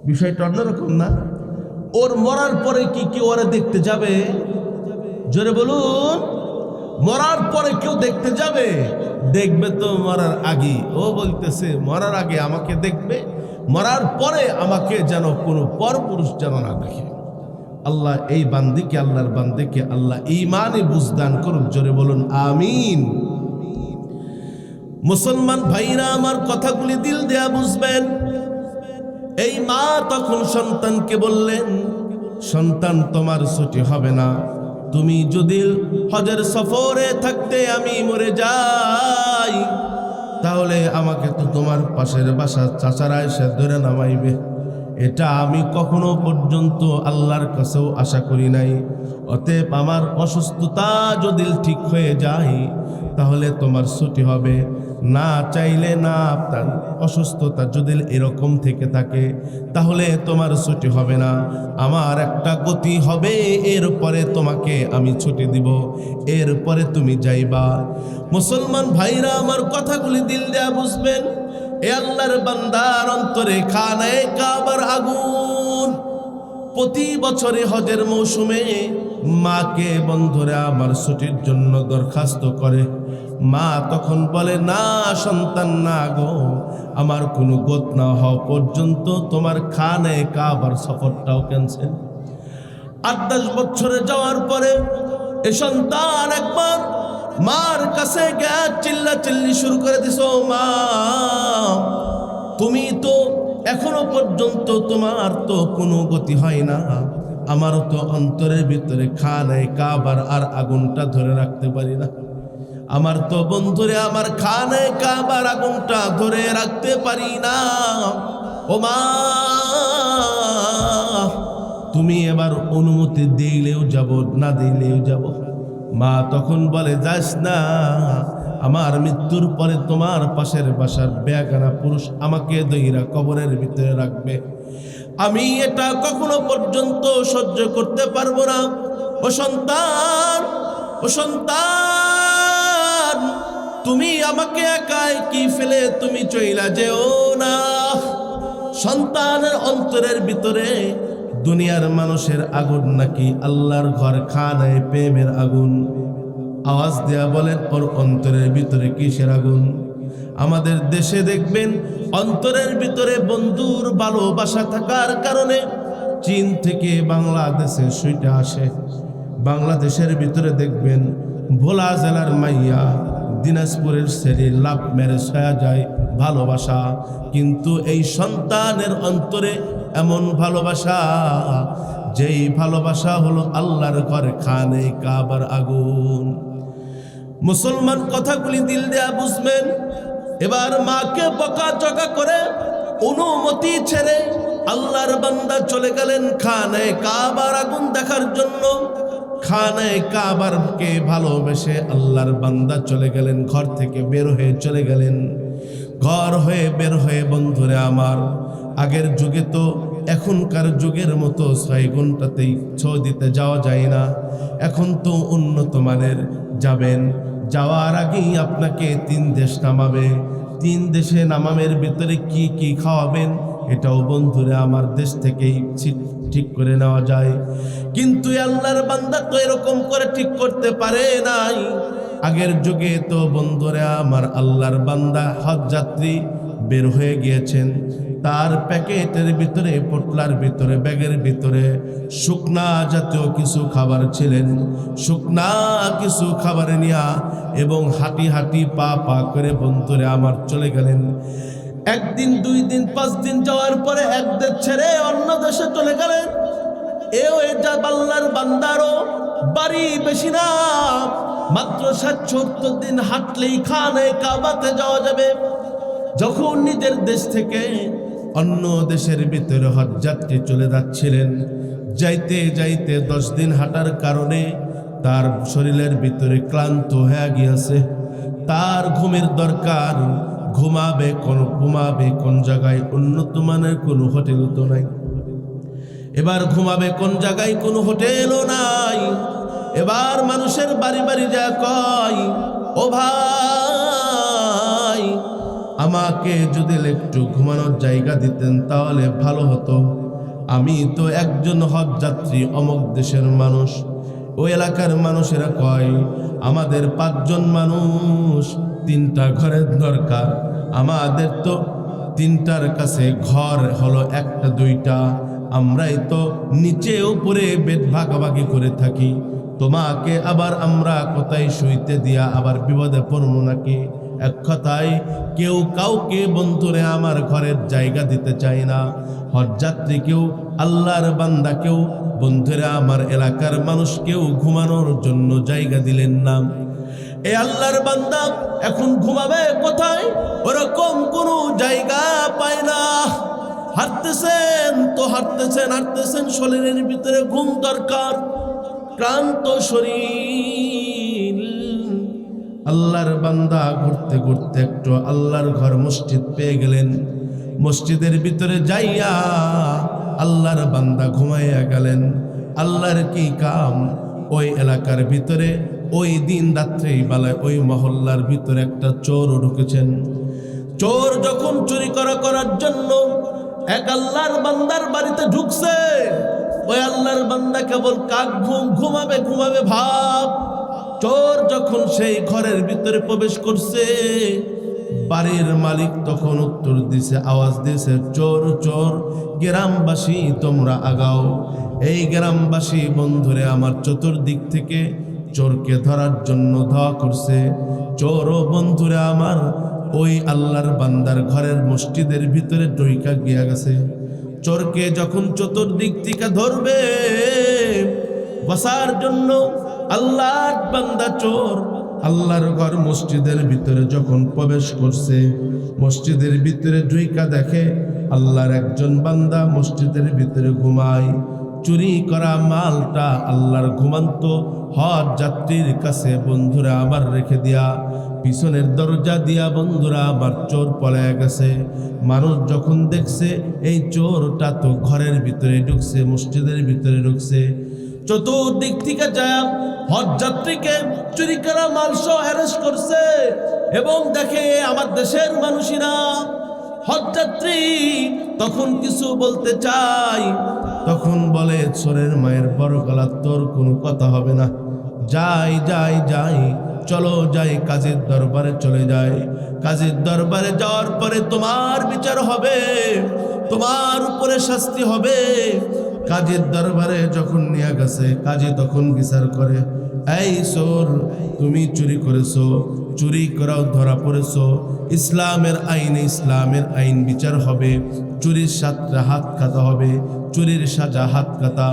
বিষয়টা অন্যরকম না? ওর মরার পরে কি কেউ ওরা দেখতে যাবে? জোরে বলুন। মরার পরে কেউ দেখতে যাবে? দেখবে তো মরার আগে। ও বলতেছে মরার আগে আমাকে দেখবে, মরার পরে আমাকে যেন কোনো পরপুরুষ যেন না দেখে। আল্লাহ এই বান্দিকে, আল্লাহর বান্দিকে আল্লাহ ঈমানে বুঝদান করুক। জোরে বলুন আমিন। মুসলমান ভাইরা আমার কথাগুলি দিল দেয়া বুঝবেন। এই মা তখন সন্তানকে বললেন, সন্তান তোমার ছুটি হবে না। তুমি যদি হজের সফরে থাকতে আমি মরে যাই, তাহলে আমাকে তো তোমার পাশের বাসা চাচারা এসে ধরে নামাইবে। এটা আমি কখনো পর্যন্ত আল্লাহর কাছেও আশা করি নাই। অতএব আমার অসুস্থতা যদি ঠিক হয়ে যায়, তাহলে তোমার ছুটি হবে। না চাইলে না, আপনার অসুস্থতা যদি এরকম থেকে থাকে, তাহলে তোমার ছুটি হবে না। আমার একটা গতি হবে, এরপরে তোমাকে আমি ছুটি দিব, এরপরে তুমি যাইবা। মুসলমান ভাইরা আমার কথাগুলি দিল দেয়া বুঝবেন। এ আল্লাহর বান্দার অন্তরে খানায়ে কাবার আগুন। প্রতি বছরে হজের মৌসুমে মাকে বন্ধুরা আমার ছুটির জন্য দরখাস্ত করে। মা তখন বলে, না সন্তান না গো, আমার কোনো গত না হওয়া পর্যন্ত তোমার খানায়ে কাবার সফরটাও ক্যান্সেল। 8-10 বছরে যাওয়ার পরে এ সন্তান একবার মার কাছে গিয়ে চিল্লাচিল্লি শুরু করে দিছো, মা তুমি তো এখনো পর্যন্ত তোমার তো কোনো গতি হয় না। আমারও তো অন্তরের ভিতরে খানায়ে কাবার আর আগুনটা ধরে রাখতে পারি না। আমার তো বন্ধুরে আমার খানায়ে কাবার আগুনটা ধরে রাখতে পারি না। ও মা, তুমি এবার অনুমতি দিলেও যাব, না দিলেও যাব। মা তখন বলে, যাস না, আমার মৃত্যুর পরে তোমার পাশের বাসার বেগানা পুরুষ আমাকে দইরা কবরের ভিতরে রাখবে। আমি এটা কখনো পর্যন্ত সহ্য করতে পারবো না। ও সন্তান, ও সন্তান, তুমি আমাকে একাই কি ফেলে তুমি চইলা যেও না। সন্তানের অন্তরের ভিতরে দুনিয়ার মানুষের আগুন নাকি আল্লাহর ঘর খানায় প্রেমের আগুন? আওয়াজ দেয়া বলেন, ওর অন্তরের ভিতরে কিসের আগুন? আমাদের দেশে দেখবেন অন্তরের ভিতরে বন্ধুর ভালোবাসা থাকার কারণে চীন থেকে বাংলাদেশে সুইটা আসে। বাংলাদেশের ভিতরে দেখবেন ভোলা জেলার মাইয়া দিনাজপুরের ছেলে লাভ ম্যারেজ হয়ে যায়, ভালোবাসা। কিন্তু এই সন্তানের অন্তরে এমন ভালোবাসা, যেই ভালোবাসা হলো আল্লাহর ঘরে খানায়ে কাবার আগুন। মুসলমান কথাগুলি দিল দেয়া বুঝবেন। এবার মাকে বকাঝকা করে অনুমতি ছেড়ে আল্লাহর বান্দা চলে গেলেন খানায়ে কাবার আগুন দেখার জন্য। খানায়ে কাবারকে ভালোবেসে আল্লাহর বান্দা চলে গেলেন, ঘর থেকে বের হয়ে চলে গেলেন। ঘর হয়ে বের হয়ে বন্ধুরে আমার, আগের যুগে তো এখনকার যুগের মতো 6 ঘন্টাতেই সৌদিতে যাওয়া যায় না। এখন তো উন্নত মানের। যাবেন, যাওয়ার আগেই আপনাকে 3 দেশ নামাবে। 3 দেশে নামামের ভিতরে কি কি খাওয়াবেন এটাও বন্ধুরা আমার দেশ থেকেই ঠিক করে নেওয়া যায়। কিন্তু আল্লাহর বান্দা তো এরকম করে ঠিক করতে পারে নাই। আগের যুগে তো বন্ধুরা আমার আল্লাহর বান্দা হজ যাত্রী বের হয়ে গিয়েছেন, তার প্যাকেটের ভিতরে, পোটলার ভিতরে, ব্যাগের ভিতরে শুকনা জাতীয় কিছু খাবার ছিলেন। শুকনা কিছু খাবার নিয়া এবং হাঁটি হাঁটি পা পা করে বন্ধুরে আমার চলে গেলেন। একদিন 2 দিন 5 দিন যাওয়ার পরে এক দেশ ছেড়ে অন্য দেশে চলে গেলেন। এটা আল্লাহর বান্দারও বাড়ি বেশি না, মাত্র 70 দিন হাঁটলেই খানে কাবাতে যাওয়া যাবে। যখন নিজের দেশ থেকে অন্য দেশের ভিতরে হজ যাত্রী চলে যাচ্ছিলেন, যাইতে যাইতে 10 দিন হাঁটার কারণে তার শরীরের ভিতরে ক্লান্ত হয়ে গিয়েছে। তার ঘুমের দরকার, ঘুমাবে কোন জায়গায়? উন্নত মানের কোনো হোটেল তো নাই। এবার ঘুমাবে কোন জায়গায়? কোনো হোটেলও নাই। এবার মানুষের বাড়ি বাড়ি যা কয়, ও ভাই, আমাকে যদি একটু ঘুমানোর জায়গা দিতেন তাহলে ভালো হতো। আমি তো একজন হজ যাত্রী, অমুক দেশের মানুষ। ওই এলাকার মানুষেরা কয়, আমাদের 5 জন মানুষ, 3টা ঘরের দরকার। আমাদের তো 3টার কাছে ঘর হলো 1টা 2টা, আমরাই তো নিচে উপরে বেড ভাগাভাগি করে থাকি। তোমাকে আবার আমরা কোথায় শুইতে দিয়া আবার বিপদে পড়বো নাকি? এক কথায় কেউ কাউকে বন্ধুরে আমার ঘরের জায়গা দিতে চায় না। হজযাত্রী কেউ, আল্লাহর বান্দা কেউ, বন্ধুরা আমার এলাকার মানুষ কেউ ঘুমানোর জন্য জায়গা দিলেন না। এই আল্লাহর বান্দা এখন ঘুমাবে কোথায়? ওরকম কোনো জায়গা পায় না। হাঁটতেছেন তো হাঁটতেছেন, শরীরের ভিতরে ঘুম দরকার, ক্লান্ত শরীর। আল্লাহর বান্দা ঘুরতে ঘুরতে একটু আল্লাহর ঘর মসজিদ পেয়ে গেলেন। মসজিদের ভিতরে যাইয়া আল্লাহর বান্দা ঘুমাইয়া গেলেন। আল্লাহর কি কাম, ওই এলাকার ভিতরে ওই দিন রাত্রে বেলায় ওই মহল্লার ভিতরে একটা চোর ঢুকেছেন। চোর যখন চুরি করার জন্য এক আল্লাহর বান্দার বাড়িতে ঢুকছে, ওই আল্লাহর বান্দা কেবল কাক ঘুমাবে ভাব। চোর যখন সেই ঘরের ভিতরে প্রবেশ করছে, বাড়ির মালিক তখন উত্তর দিছে, আওয়াজ দিছে, চোর চোর, গ্রামবাসী তোমরা আগাও। এই গ্রামবাসী বন্ধুরে আমার চতুর্দিক থেকে চোরকে ধরার জন্য ধাওয়া করছে। চোর ও বন্ধুরে আমার ওই আল্লাহর বান্দার ঘরের মসজিদের ভিতরে ঢুইকা গিয়া গেছে। চোরকে যখন চতুর্দিক থেকে ধরবে বসার জন্য, আল্লাহর বান্দা চোর আল্লাহর ঘর মসজিদের ভিতরে যখন প্রবেশ করছে, মসজিদের ভিতরে ঢুইকা দেখে আল্লাহর একজন বান্দা মসজিদের ভিতরে ঘুমায়। চুরি করা মালটা আল্লাহর ঘুমান্ত হজ যাত্রীর কাছে বন্ধুরা আবার রেখে দিয়া পিছনের দরজা দিয়া বন্ধুরা আবার চোর পলায় গেছে। মানুষ যখন দেখছে এই চোরটা তো ঘরের ভিতরে ঢুকছে, মসজিদের ভিতরে ঢুকছে, চতুর্দিক থেকে যায় হজ যাত্রীকে চুরি করা মাল সহ অ্যারেস্ট করছে এবং দেখে আমার দেশের মানুষেরা। হজ যাত্রী তখন কিছু বলতে চাই, তখন বলে, চোরের মায়ের বড় গলা, তোর কোনো কথা হবে না, যাই চলো যাই, কাজীর দরবারে চলে যাই। কাজীর দরবারে যাওয়ার পরে তোমার বিচার হবে, তোমার উপরে শাস্তি হবে। কাজীর দরবারে যখন নিয়ে গেছে, কাজী তখন বিচার করে, এই চোর, তুমি চুরি করেছো, চুরি করাও ধরা পড়েছো, ইসলামের আইন বিচার হবে, চুরির সাথে হাত কাটা হবে, চুরির সাজা হাত কাটা।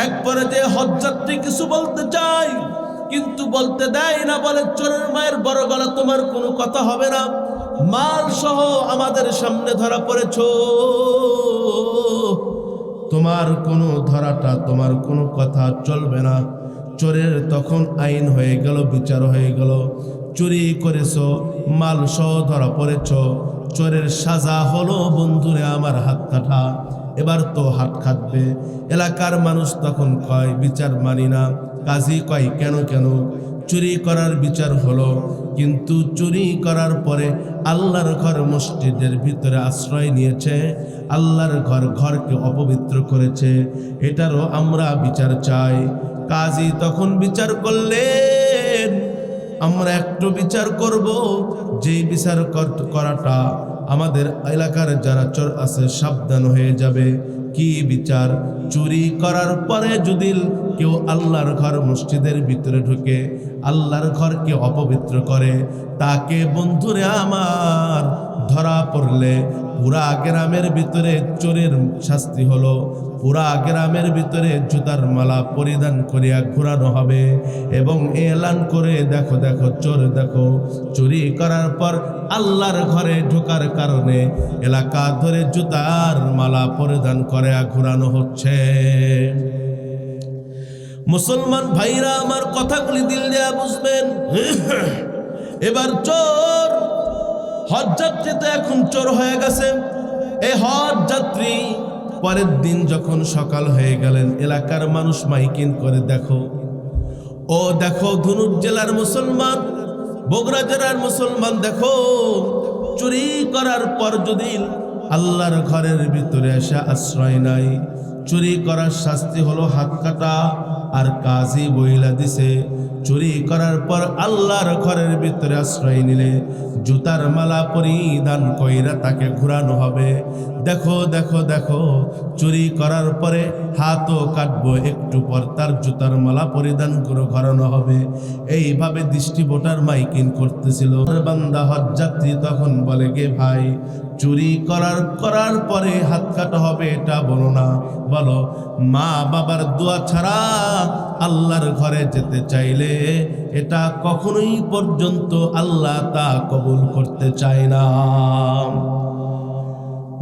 একবারে যে হজ যাত্রী কিছু বলতে চাই কিন্তু বলতে দেয় না, বলে, চোরের মায়ের বড় গলা, তোমার কোনো কথা হবে না, মাল সহ আমাদের সামনে ধরা পড়েছো, তোমার কোনো ধরাটা, তোমার কোনো কথা চলবে না। চোরের তখন আইন হয়ে গেল, বিচার হয়ে গেল, চুরি করেছো, মাল সহ ধরা পড়েছ, চোরের সাজা হলো বন্ধুরে আমার হাত কাটা। এবার তো হাত কাটবে। এলাকার মানুষ তখন কয়, বিচার মানি না। কাজী কয়, কেন? চুরি করার বিচার হলো, কিন্তু চুরি করার পরে আল্লাহর ঘর মসজিদের ভিতরে আশ্রয় নিয়েছে, আল্লাহর ঘরকে অপবিত্র করেছে, এটারও আমরা বিচার চাই। কাজী তখন বিচার করলেন, আমরা একটু বিচার করব, যেই বিচার করাটা আমাদের এলাকার যারা চোর আছে সাবধান হয়ে যাবে। কি বিচার? চুরি করার পরে যদি কেউ আল্লাহর ঘর মসজিদের ভিতরে ঢুকে আল্লাহর ঘরকে অপবিত্র করে, তাকে বন্ধুরে আমার ধরা পড়লে পুরা গ্রামের ভিতরে চোরের শাস্তি হলো, পুরা গ্রামের ভিতরে জুতার মালা পরিধান করিয়া ঘোরানো হবে এবং এলান করে, দেখো দেখো চোর দেখো, চুরি করার পর আল্লাহর ঘরে ঢোকার কারণে এলাকা ধরে জুতার মালা পরিধান করে ঘোরানো হচ্ছে। মুসলমান ভাইরা আমার কথাগুলি দিল দিয়া বুঝবেন। এবার চোর হজ যাত্রী তো এখন চোর হয়ে গেছে। এই হজ যাত্রী পরের দিন যখন সকাল হয়ে গেলেন, এলাকার মানুষ মাইকিং করে, দেখো ও দেখো ধনুক জেলার মুসলমান, বগুড়া জেলার মুসলমান, দেখো চুরি করার পর যদি আল্লাহর ঘরের ভিতরে এসে আশ্রয় নাই, চুরি করার শাস্তি হলো হাত কাটা। আর কাজী বইলা দিছে, চুরি করার পর আল্লাহর ঘরের ভিতরে আশ্রয় নিলে জুতার মালা পরিধান কইরা তাকে ঘুরানো হবে। দেখো দেখো দেখো, চুরি করার পরে হাতও কাটবো, একটু পর তার জুতার মালা পরিধান করে ঘোরানো হবে। এইভাবে দৃষ্টি ভোটার মাইকিং করতেছিল। বান্দা হজ যাত্রী তখন বলে, গে ভাই, চুরি করার পরে হাত কাটা হবে এটা বলো না, বলো মা বাবার দোয়া ছাড়া আল্লাহর ঘরে যেতে চাইলে এটা কখনোই পর্যন্ত আল্লাহ তা কবুল করতে চায় না।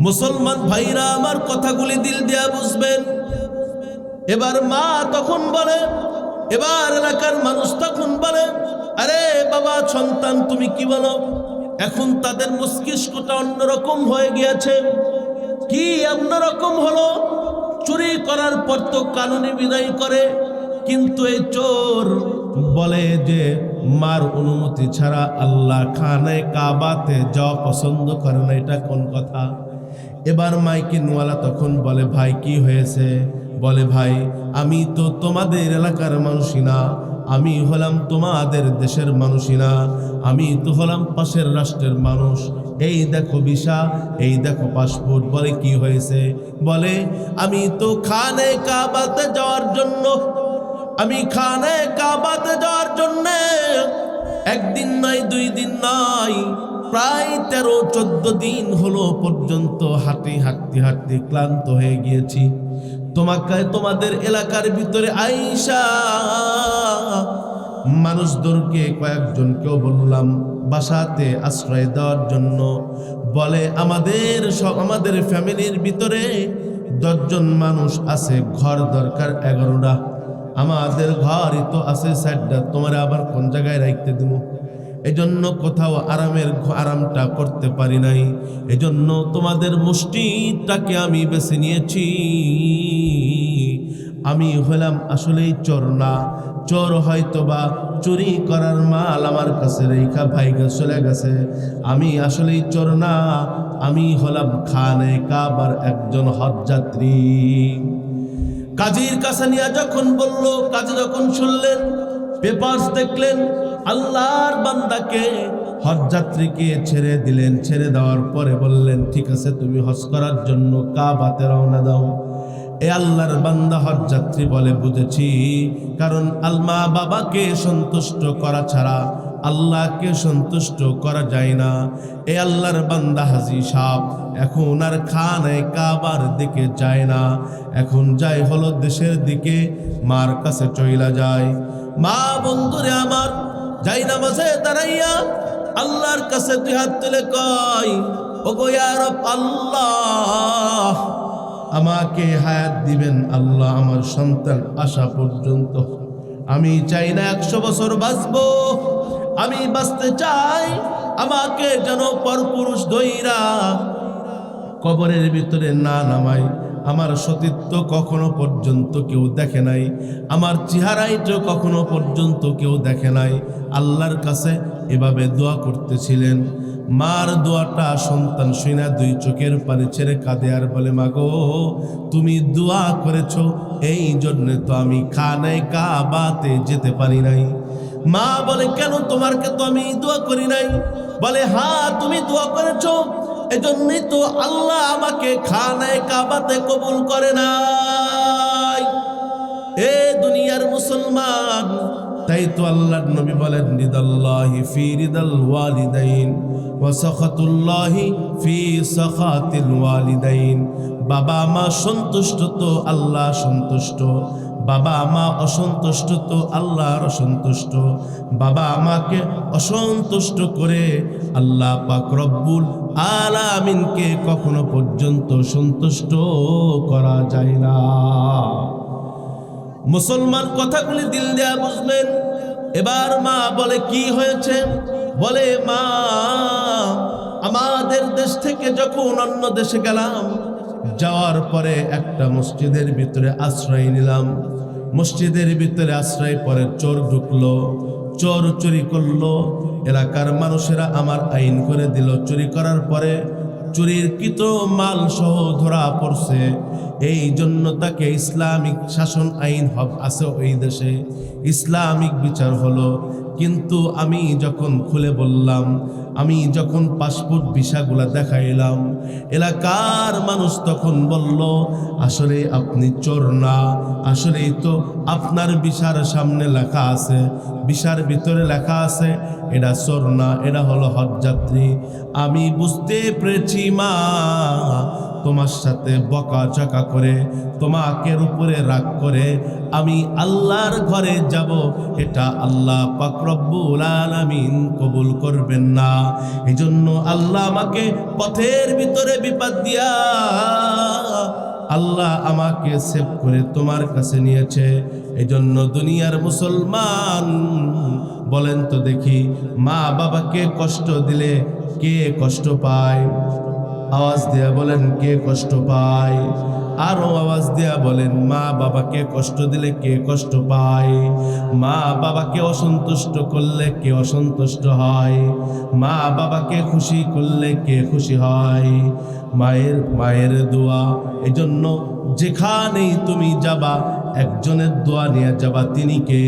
মুসলমান ভাইরা আমার কথাগুলি দিল দিয়া বুঝবেন। এবার মা তখন বলে, এবার এলাকার মানুষ তখন বলে, আরে বাবা সন্তান তুমি কি বলো? এখন তাদের মস্তিষ্কটা অন্যরকম হয়ে গিয়েছে। কি অন্যরকম হলো? চুরি করার পর তো কানুনি বিদায় করে, কিন্তু এই চোর বলে যে মার অনুমতি ছাড়া আল্লাহ খানায় কাবাতে যাওয়া পছন্দ করে না। এটা কোন কথা? এবার মাইকিনওয়ালা তখন বলে, ভাই কি হয়েছে? বলে, ভাই আমি তো তোমাদের এলাকার মানুষই না, আমি হলাম তোমাদের দেশের মানুষই না, আমি তো হলাম পাশের রাষ্ট্রের মানুষ। এই দেখো ভিসা, এই দেখো পাসপোর্ট। বলে কি হয়েছে? বলে আমি তো খানে কাবাতে যাওয়ার জন্য, আমি খানে কাবাতে যাওয়ার জন্য একদিন নয়, 2 দিন নয়, প্রায় 13-14 দিন হলো পর্যন্ত হাঁটতে ক্লান্ত হয়ে গিয়েছি। তোমাদের এলাকার ভিতরে আইসা মানুষদেরকে কয়েকজনকেও বললাম বাসাতে আশ্রয় দেওয়ার জন্য। বলে আমাদের ফ্যামিলির ভিতরে 10 জন মানুষ আছে, ঘর দরকার 11টা। আমাদের ঘরই তো আছে 4টা, তোমার আবার কোন জায়গায় রাখতে দেব? এজন্য কোথাও আরামটা করতে পারি নাই। এজন্য তোমাদের মসজিদটাকে আমি বেছে নিয়েছি। আমি হলাম আসলেই চোর না, চোর হয়তো বা চুরি করার মাল আমার কাছে রেখা ভাইগা চলে গেছে। আমি আসলেই চোর না, আমি হলাম খানে কাবার একজন হজ যাত্রী। কাজীর কাছে নিয়ে যখন বলল, কাজী যখন শুনলেন, পেপারস দেখলেন, আল্লাহর বান্দাকে হজ যাত্রীকে ছেড়ে দিলেন। ছেড়ে দেওয়ার পরে বললেন, ঠিক আছে তুমি হজ করার জন্য কাবাতে রওনা দাও। এ আল্লাহর বান্দা হজ যাত্রী বলে, বুঝেছি, কারণ মা বাবাকে সন্তুষ্ট করা ছাড়া আল্লাহকে সন্তুষ্ট করা যায় না। এ আল্লাহর বান্দা হাজী সাহেব এখন আর খানায় কাবার দিকে যায় না, এখন যায় হলো দেশের দিকে, মার কাছে চইলা যায়। মা বন্ধুরে আমার যাই নামাজে দাঁড়াইয়া আল্লাহর কাছে 2 হাত তুলে কয়, ওগো ইয়া রব আল্লাহ, আমাকে হায়াত দিবেন আল্লাহ, আমার সন্তান আসা পর্যন্ত আমি চাই না 100 বছর বাঁচবো, আমি বাঁচতে চাই। আমাকে যেন পরপুরুষ দইরা কবরের ভিতরে না নামায়। আমার সতীত্ব কখনো পর্যন্ত কেউ দেখে নাই, আমার চেহারাইটা কখনো পর্যন্ত কেউ দেখে নাই। আল্লাহর কাছে এভাবে দোয়া করতেছিলেন। মার দোয়াটা সন্তান শুনা 2 চোখের পানি ছেড়ে কাঁদে আর বলে, মাগো তুমি দোয়া করেছো, এই জন্য তো আমি খানে কাবাতে যেতে পারি নাই। মা বলে, কেন তোমারকে তো আমি দোয়া করি নাই? বলে, হ্যাঁ তুমি দোয়া করেছো, এজন্যই তো আল্লাহ আমাকে খানে কাবাতে কবুল করে নাই। এ দুনিয়ার মুসলমান, তাই তো আল্লাহর নবী বলেন রিদাল্লাহি ফি রিদাল ওয়ালিদাইন ওয়া সাখাতুল্লাহি ফি সাখাতিল ওয়ালিদাইন। বাবা মা সন্তুষ্ট তো আল্লাহ সন্তুষ্ট, বাবা মা অসন্তুষ্ট তো আল্লাহর অসন্তুষ্ট। বাবা আমাকে অসন্তুষ্ট করে আল্লাহ পাক রব্বুল আলামিনকে কখনো পর্যন্ত সন্তুষ্ট করা যায় না। মুসলমান কথাগুলি দিল দেয়া বুঝবেন। এবার মা বলে কি হয়েছে? বলে মা আমাদের দেশ থেকে যখন অন্য দেশে গেলাম, যাওয়ার পরে একটা মসজিদের ভিতরে আশ্রয় নিলাম। মসজিদের ভিতরে আশ্রয় পরে চোর ঢুকলো, চোর চুরি করলো। এলাকার মানুষেরা আমার আইন করে দিল। চুরি করার পরে চুরির কৃত মাল সহ ধরা পড়ছে। এই জন্য তাকে ইসলামিক শাসন আইন আছে ওই দেশে, ইসলামিক বিচার হলো। কিন্তু আমি যখন খুলে বললাম, আমি যখন পাসপোর্ট ভিসাগুলা দেখাইলাম, এলাকার মানুষ তখন বলল আসলে আপনি চোর না, আসলেই তো আপনার ভিসার সামনে লেখা আছে, ভিসার ভিতরে লেখা আছে এটা চোর না, এটা হলো হজযাত্রী। আমি বুঝতে পেরেছি মা, তোমার সাথে বকাঝকা করে, তোমাকে উপরে রাগ করে আমি আল্লাহর ঘরে যাব, এটা আল্লাহ পাক রব্বুল আলামিন কবুল করবেন না। এজন্য আল্লাহ আমাকে পথের ভিতরে বিপদ দিয়া আল্লাহ আমাকে সেভ করে তোমার কাছে নিয়েছে। এজন্য দুনিয়ার মুসলমান বলেন তো দেখি, মা বাবাকে কষ্ট দিলে কে কষ্ট পায়? আওয়াজ দেয়া বলেন কে কষ্ট পায়? আরো আওয়াজ দেয়া বলেন মা বাবাকে কষ্ট দিলে কে কষ্ট পায়? মা বাবাকে অসন্তুষ্ট করলে কে অসন্তুষ্ট হয়? মা বাবাকে খুশি করলে কে খুশি হয়? মায়ের দোয়া। এজন্য যেখানেই তুমি যাবা একজনের দোয়া নিয়ে যাবা। তিনি কে?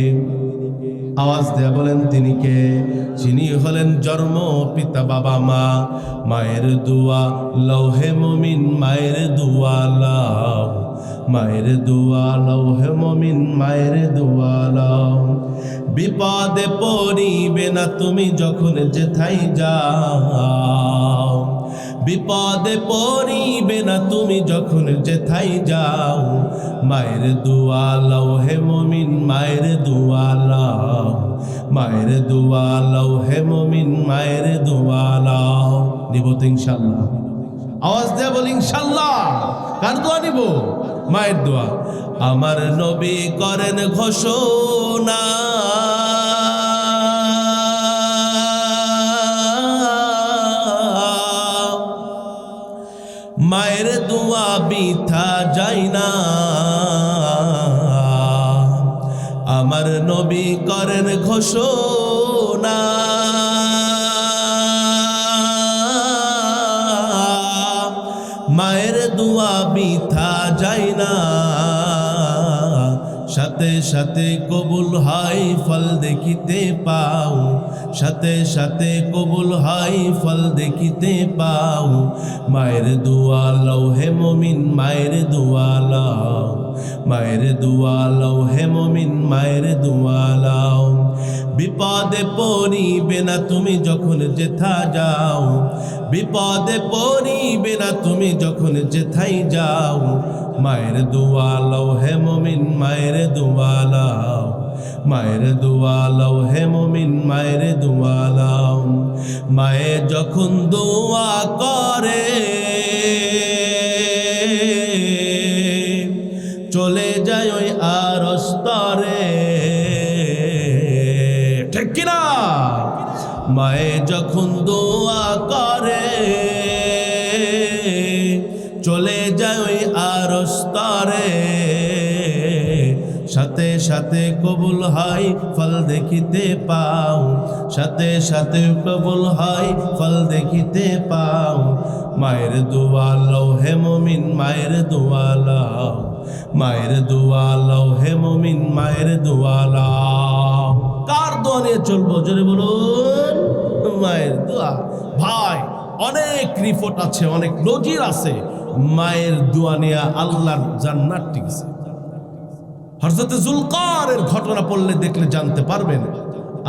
আওয়াজ দেয়া বলেন তিনি কে? যিনি হলেন জন্ম পিতা বাবা মা। মায়ের দোয়া লৌহে মুমিন, মায়ের দোয়া লাও, মায়ের দোয়া লৌহে মুমিন, মায়ের দোয়া লাও। বিপদে পড়িবে না তুমি যখন যেথাই যাও, বিপদে পড়িবে না তুমি যখন যেথাই যাও। মায়ের দোয়া লও হে মুমিন, মায়ের দোয়া লও, মায়ের দোয়া লও হে মুমিন, মায়ের দোয়া লও। নিব তো ইনশাআল্লাহ? আওয়াজ দেয়া বলি ইনশাআল্লাহ। কার দোয়া নিব? মায়ের দোয়া। আমার নবী করেন ঘোষণা, মায়ের দোয়া বৃথা যায় না। আমার নবী করেন ঘোষণা, মায়ের দোয়া বৃথা যায় না। সাথে সাথে কবুল হয় ফল দেখিতে পাও, সাথে সাথে কবুল হয় ফল দেখিতে পাও। মায়ের দোয়া লও হে মুমিন, মায়ের দোয়া লও, মায়ের দোয়া লও হে মুমিন, মায়ের দোয়া লও। বিপদে পড়িবে না তুমি যখন যেথা যাও, বিপদে পড়িবে না তুমি যখন যেথাই যাও। মায়ের দোয়া লও হে মুমিন, মায়ের দোয়া লও, মায়ের দোয়া লও হে মুমিন, মায়ের দোয়া লও। মায়ে যখন দোয়া করে চলে যায় ওই আরশ তরে, ঠিক কিনা? মায়ে যখন দোয়া করে চলে যায় ওই আরশ তরে। সাথে সাথে কবুল হয় ফল দেখিতে পাও, সাথে সাথে কবুল হয় ফল দেখিতে পাও। মায়ের দোয়া লও হে মুমিন, মায়ের দোয়া লও, মায়ের দোয়া লও হে মুমিন, মায়ের দোয়া লও। কার দোয়া নিয়ে চলবো জোরে বলুন? মায়ের দোয়া। ভাই অনেক রিপোর্ট আছে, অনেক নজির আছে মায়ের দোয়া নিয়ে আল্লাহর জান্নাত টিকছে। হযরত জুলকারের ঘটনা পড়লে দেখলে জানতে পারবেন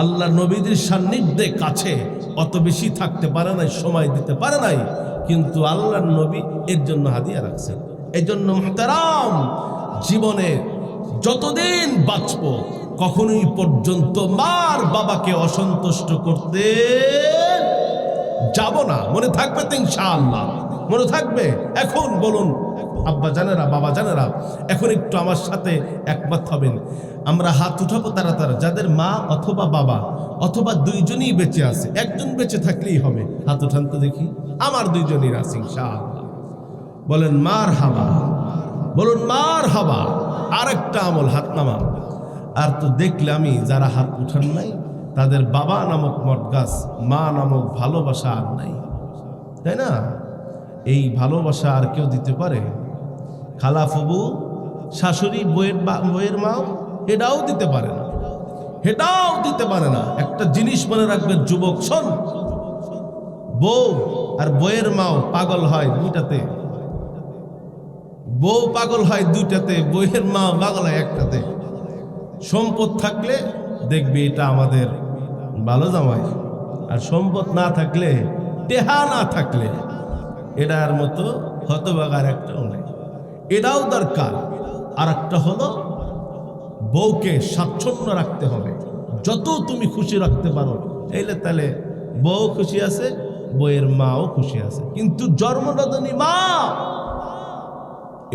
আল্লাহ নবীদের সান্নিধ্যে কাছে অত বেশি থাকতে পারে নাই, সময় দিতে পারে নাই, কিন্তু আল্লাহর নবী এর জন্য হাদিয়া রাখছেন। এই জন্য মুহতারাম, জীবনে যতদিন বাঁচব কখনোই পর্যন্ত মার বাবাকে অসন্তুষ্ট করতে যাব না। মনে থাকবে তো ইনশাআল্লাহ? মনে থাকবে? এখন বলুন আব্বা জানেরা, বাবা জানেরা, এখন একটু আমার সাথে একমত হবেন। আমরা হাত উঠাবো তারা তারা যাদের মা অথবা বাবা অথবা দুইজনই বেঁচে আছে। একজন বেঁচে থাকলেই হবে। হাত উঠান তো দেখি। আমার দুইজনই আছে ইনশাআল্লাহ। বলেন মার হাবা, বলুন মার হাবা। আর একটা আমল, হাত নামান। আর তো দেখলে আমি যারা হাত উঠান নাই তাদের বাবা নামক মটগাছ, মা নামক ভালোবাসা আর নাই, তাই না? এই ভালোবাসা আর কেউ দিতে পারে? খালা ফুবু, শাশুড়ি, বইয়ের মা এটাও দিতে পারে না, এটাও দিতে পারে না। একটা জিনিস মনে রাখবেন যুবক, শোন, বউ আর বইয়ের মাও পাগল হয় দুইটাতে। বউ পাগল হয় দুইটাতে, বইয়ের মা পাগল হয় একটাতে। সম্পদ থাকলে দেখবি এটা আমাদের ভালো জামাই, আর সম্পদ না থাকলে, টেহা না থাকলে এটার মতো হতভাগার একটাও নাই। এটাও দরকার। আর একটা হলো বউকে স্বাচ্ছন্দ্য রাখতে হবে, যত তুমি খুশি রাখতে পারো। এইলে তাহলে বউ খুশি আছে, বউয়ের মাও খুশি আছে। কিন্তু জন্মদাতানি মা,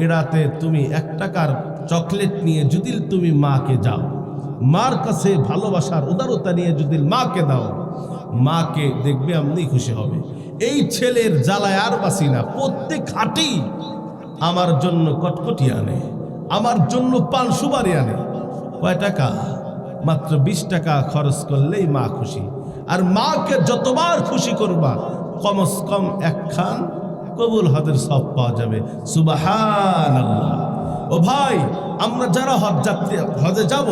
এরাতে তুমি 1 টাকার চকলেট নিয়ে যদি তুমি মাকে যাও, মার কাছে ভালোবাসার উদারতা নিয়ে যদি মাকে দাও, মাকে দেখবে এমনি খুশি হবে। এই ছেলের জ্বালায় আর বাসি না। প্রত্যেক হাঁটি আমার জন্য কটকটি আনে, আমার জন্য পান সুপারি আনে। কয় টাকা? মাত্র 20 টাকা খরচ করলেই মা খুশি। আর মাকে যতবার খুশি করবা কমস কম 1 খান কবুল হজের সব পাওয়া যাবে। সুবহানাল্লাহ। ও ভাই, আমরা যারা হজে যাব,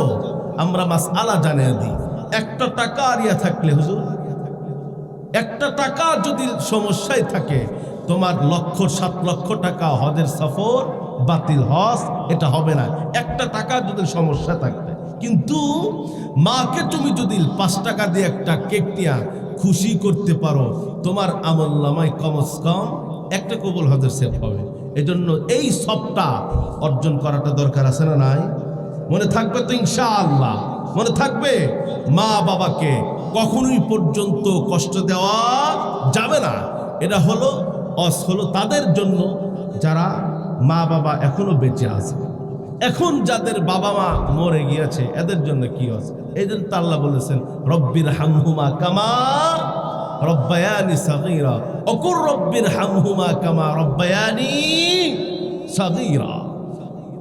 আমরা মাসআলা জানিয়ে দিই। 1 টাকা আরিয়া থাকলে, হুজুর 1 টাকা যদি সমস্যায় থাকে, তোমার 7 লক্ষ টাকা হজের সফর বাতিল, হজ এটা হবে না। 1 টাকা যদি সমস্যা থাকবে। কিন্তু মাকে তুমি যদি 5 টাকা দিয়ে একটা কেক নিয়ে খুশি করতে পারো, তোমার আমলনামায় কমস কম 1 কবুল হজের সেভ হবে। এই জন্য এই সবটা অর্জন করাটা দরকার আছে না নাই? মনে থাকবে তো ইনশাআল্লাহ? মনে থাকবে? মা বাবাকে কখনোই পর্যন্ত কষ্ট দেওয়া যাবে না। এটা হলো তাদের জন্য যারা মা বাবা এখনো বেঁচে আছে। এখন যাদের বাবা মা মরে গিয়েছে এদের জন্য কি আছে? এই জন্য তো আল্লাহ বলেছেন রব্বির হামহুমা কামা রব্বায়ানি সাগীরা, অকুর রব্বির হামহুমা কামা রব্বায়ানি সাগীরা।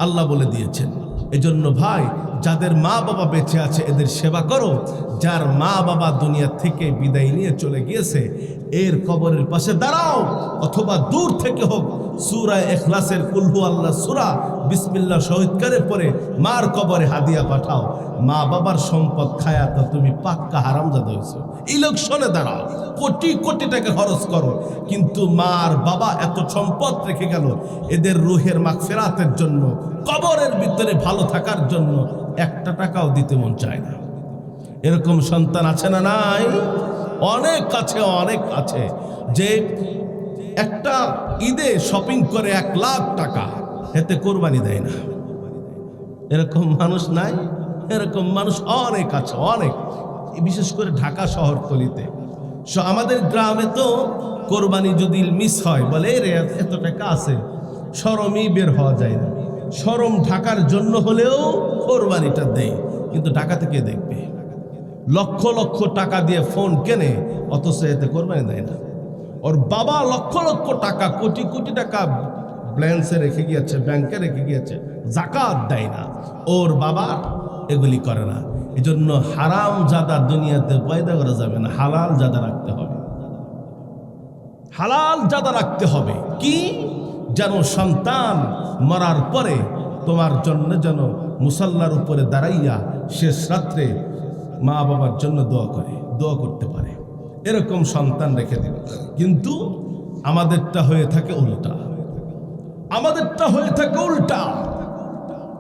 আল্লাহ বলে দিয়েছেন। এজন্য ভাই, যাদের মা বাবা বেঁচে আছে এদের সেবা করো। যার মা বাবা দুনিয়া থেকে বিদায় নিয়ে চলে গিয়েছে এর কবরের পাশে দাঁড়াও, অথবা দূর থেকে হোক সূরা ইখলাসের কুল হু আল্লাহ সূরা বিসমিল্লাহ শহীদ করে পরে মার কবরে হাদিয়া পাঠাও। মা বাবার সম্পদ খায়া তো তুমি পাক্কা হারামজাদা হয়েছো। ইলেকশনে দাঁড়াও, কোটি কোটি টাকা খরচ করো, কিন্তু মার বাবা এত সম্পদ রেখে গেল, এদের রুহের মাগফিরাতের জন্য, কবরের ভিতরে ভালো থাকার জন্য 1 টাকাও দিতে মন চায় না। এরকম সন্তান আছে না নাই? অনেক আছে, অনেক আছে। যে একটা ঈদে শপিং করে 1 লাখ টাকা, এতে কোরবানি দেয় না। এরকম মানুষ নাই? এরকম মানুষ অনেক আছে, অনেক। বিশেষ করে ঢাকা শহরতলিতে, আমাদের গ্রামে তো কোরবানি যদি মিস হয়, বলে রে এত টাকা আছে, শরমই বের হওয়া যায় না। শরম ঢাকার জন্য হলেও কোরবানিটা দেয়, কিন্তু ঢাকা থেকে দেখবে লক্ষ লক্ষ টাকা দিয়ে ফোন কেনে, অথচ এতে কোরবানি দেয় না। ওর বাবা লক্ষ লক্ষ টাকা, কোটি কোটি টাকা ব্যালেন্সে রেখে গিয়েছে, ব্যাংকে রেখে গিয়েছে, যাকাত দেয় না। ওর বাবা এগুলি করে না। এই জন্য হারাম জাদা দুনিয়াতে পয়দা করা যাবে না, হালাল জাদা রাখতে হবে। হালাল জাদা রাখতে হবে। কি যেন সন্তান মরার পরে তোমার জন্য যেন মুসাল্লার উপরে দাঁড়াইয়া শেষ রাত্রে মা বাবার জন্য দোয়া করতে পারে, এরকম সন্তান রেখে দেবে। কিন্তু আমাদেরটা হয়ে থাকে উল্টা, আমাদেরটা হয়ে থাকে উল্টা।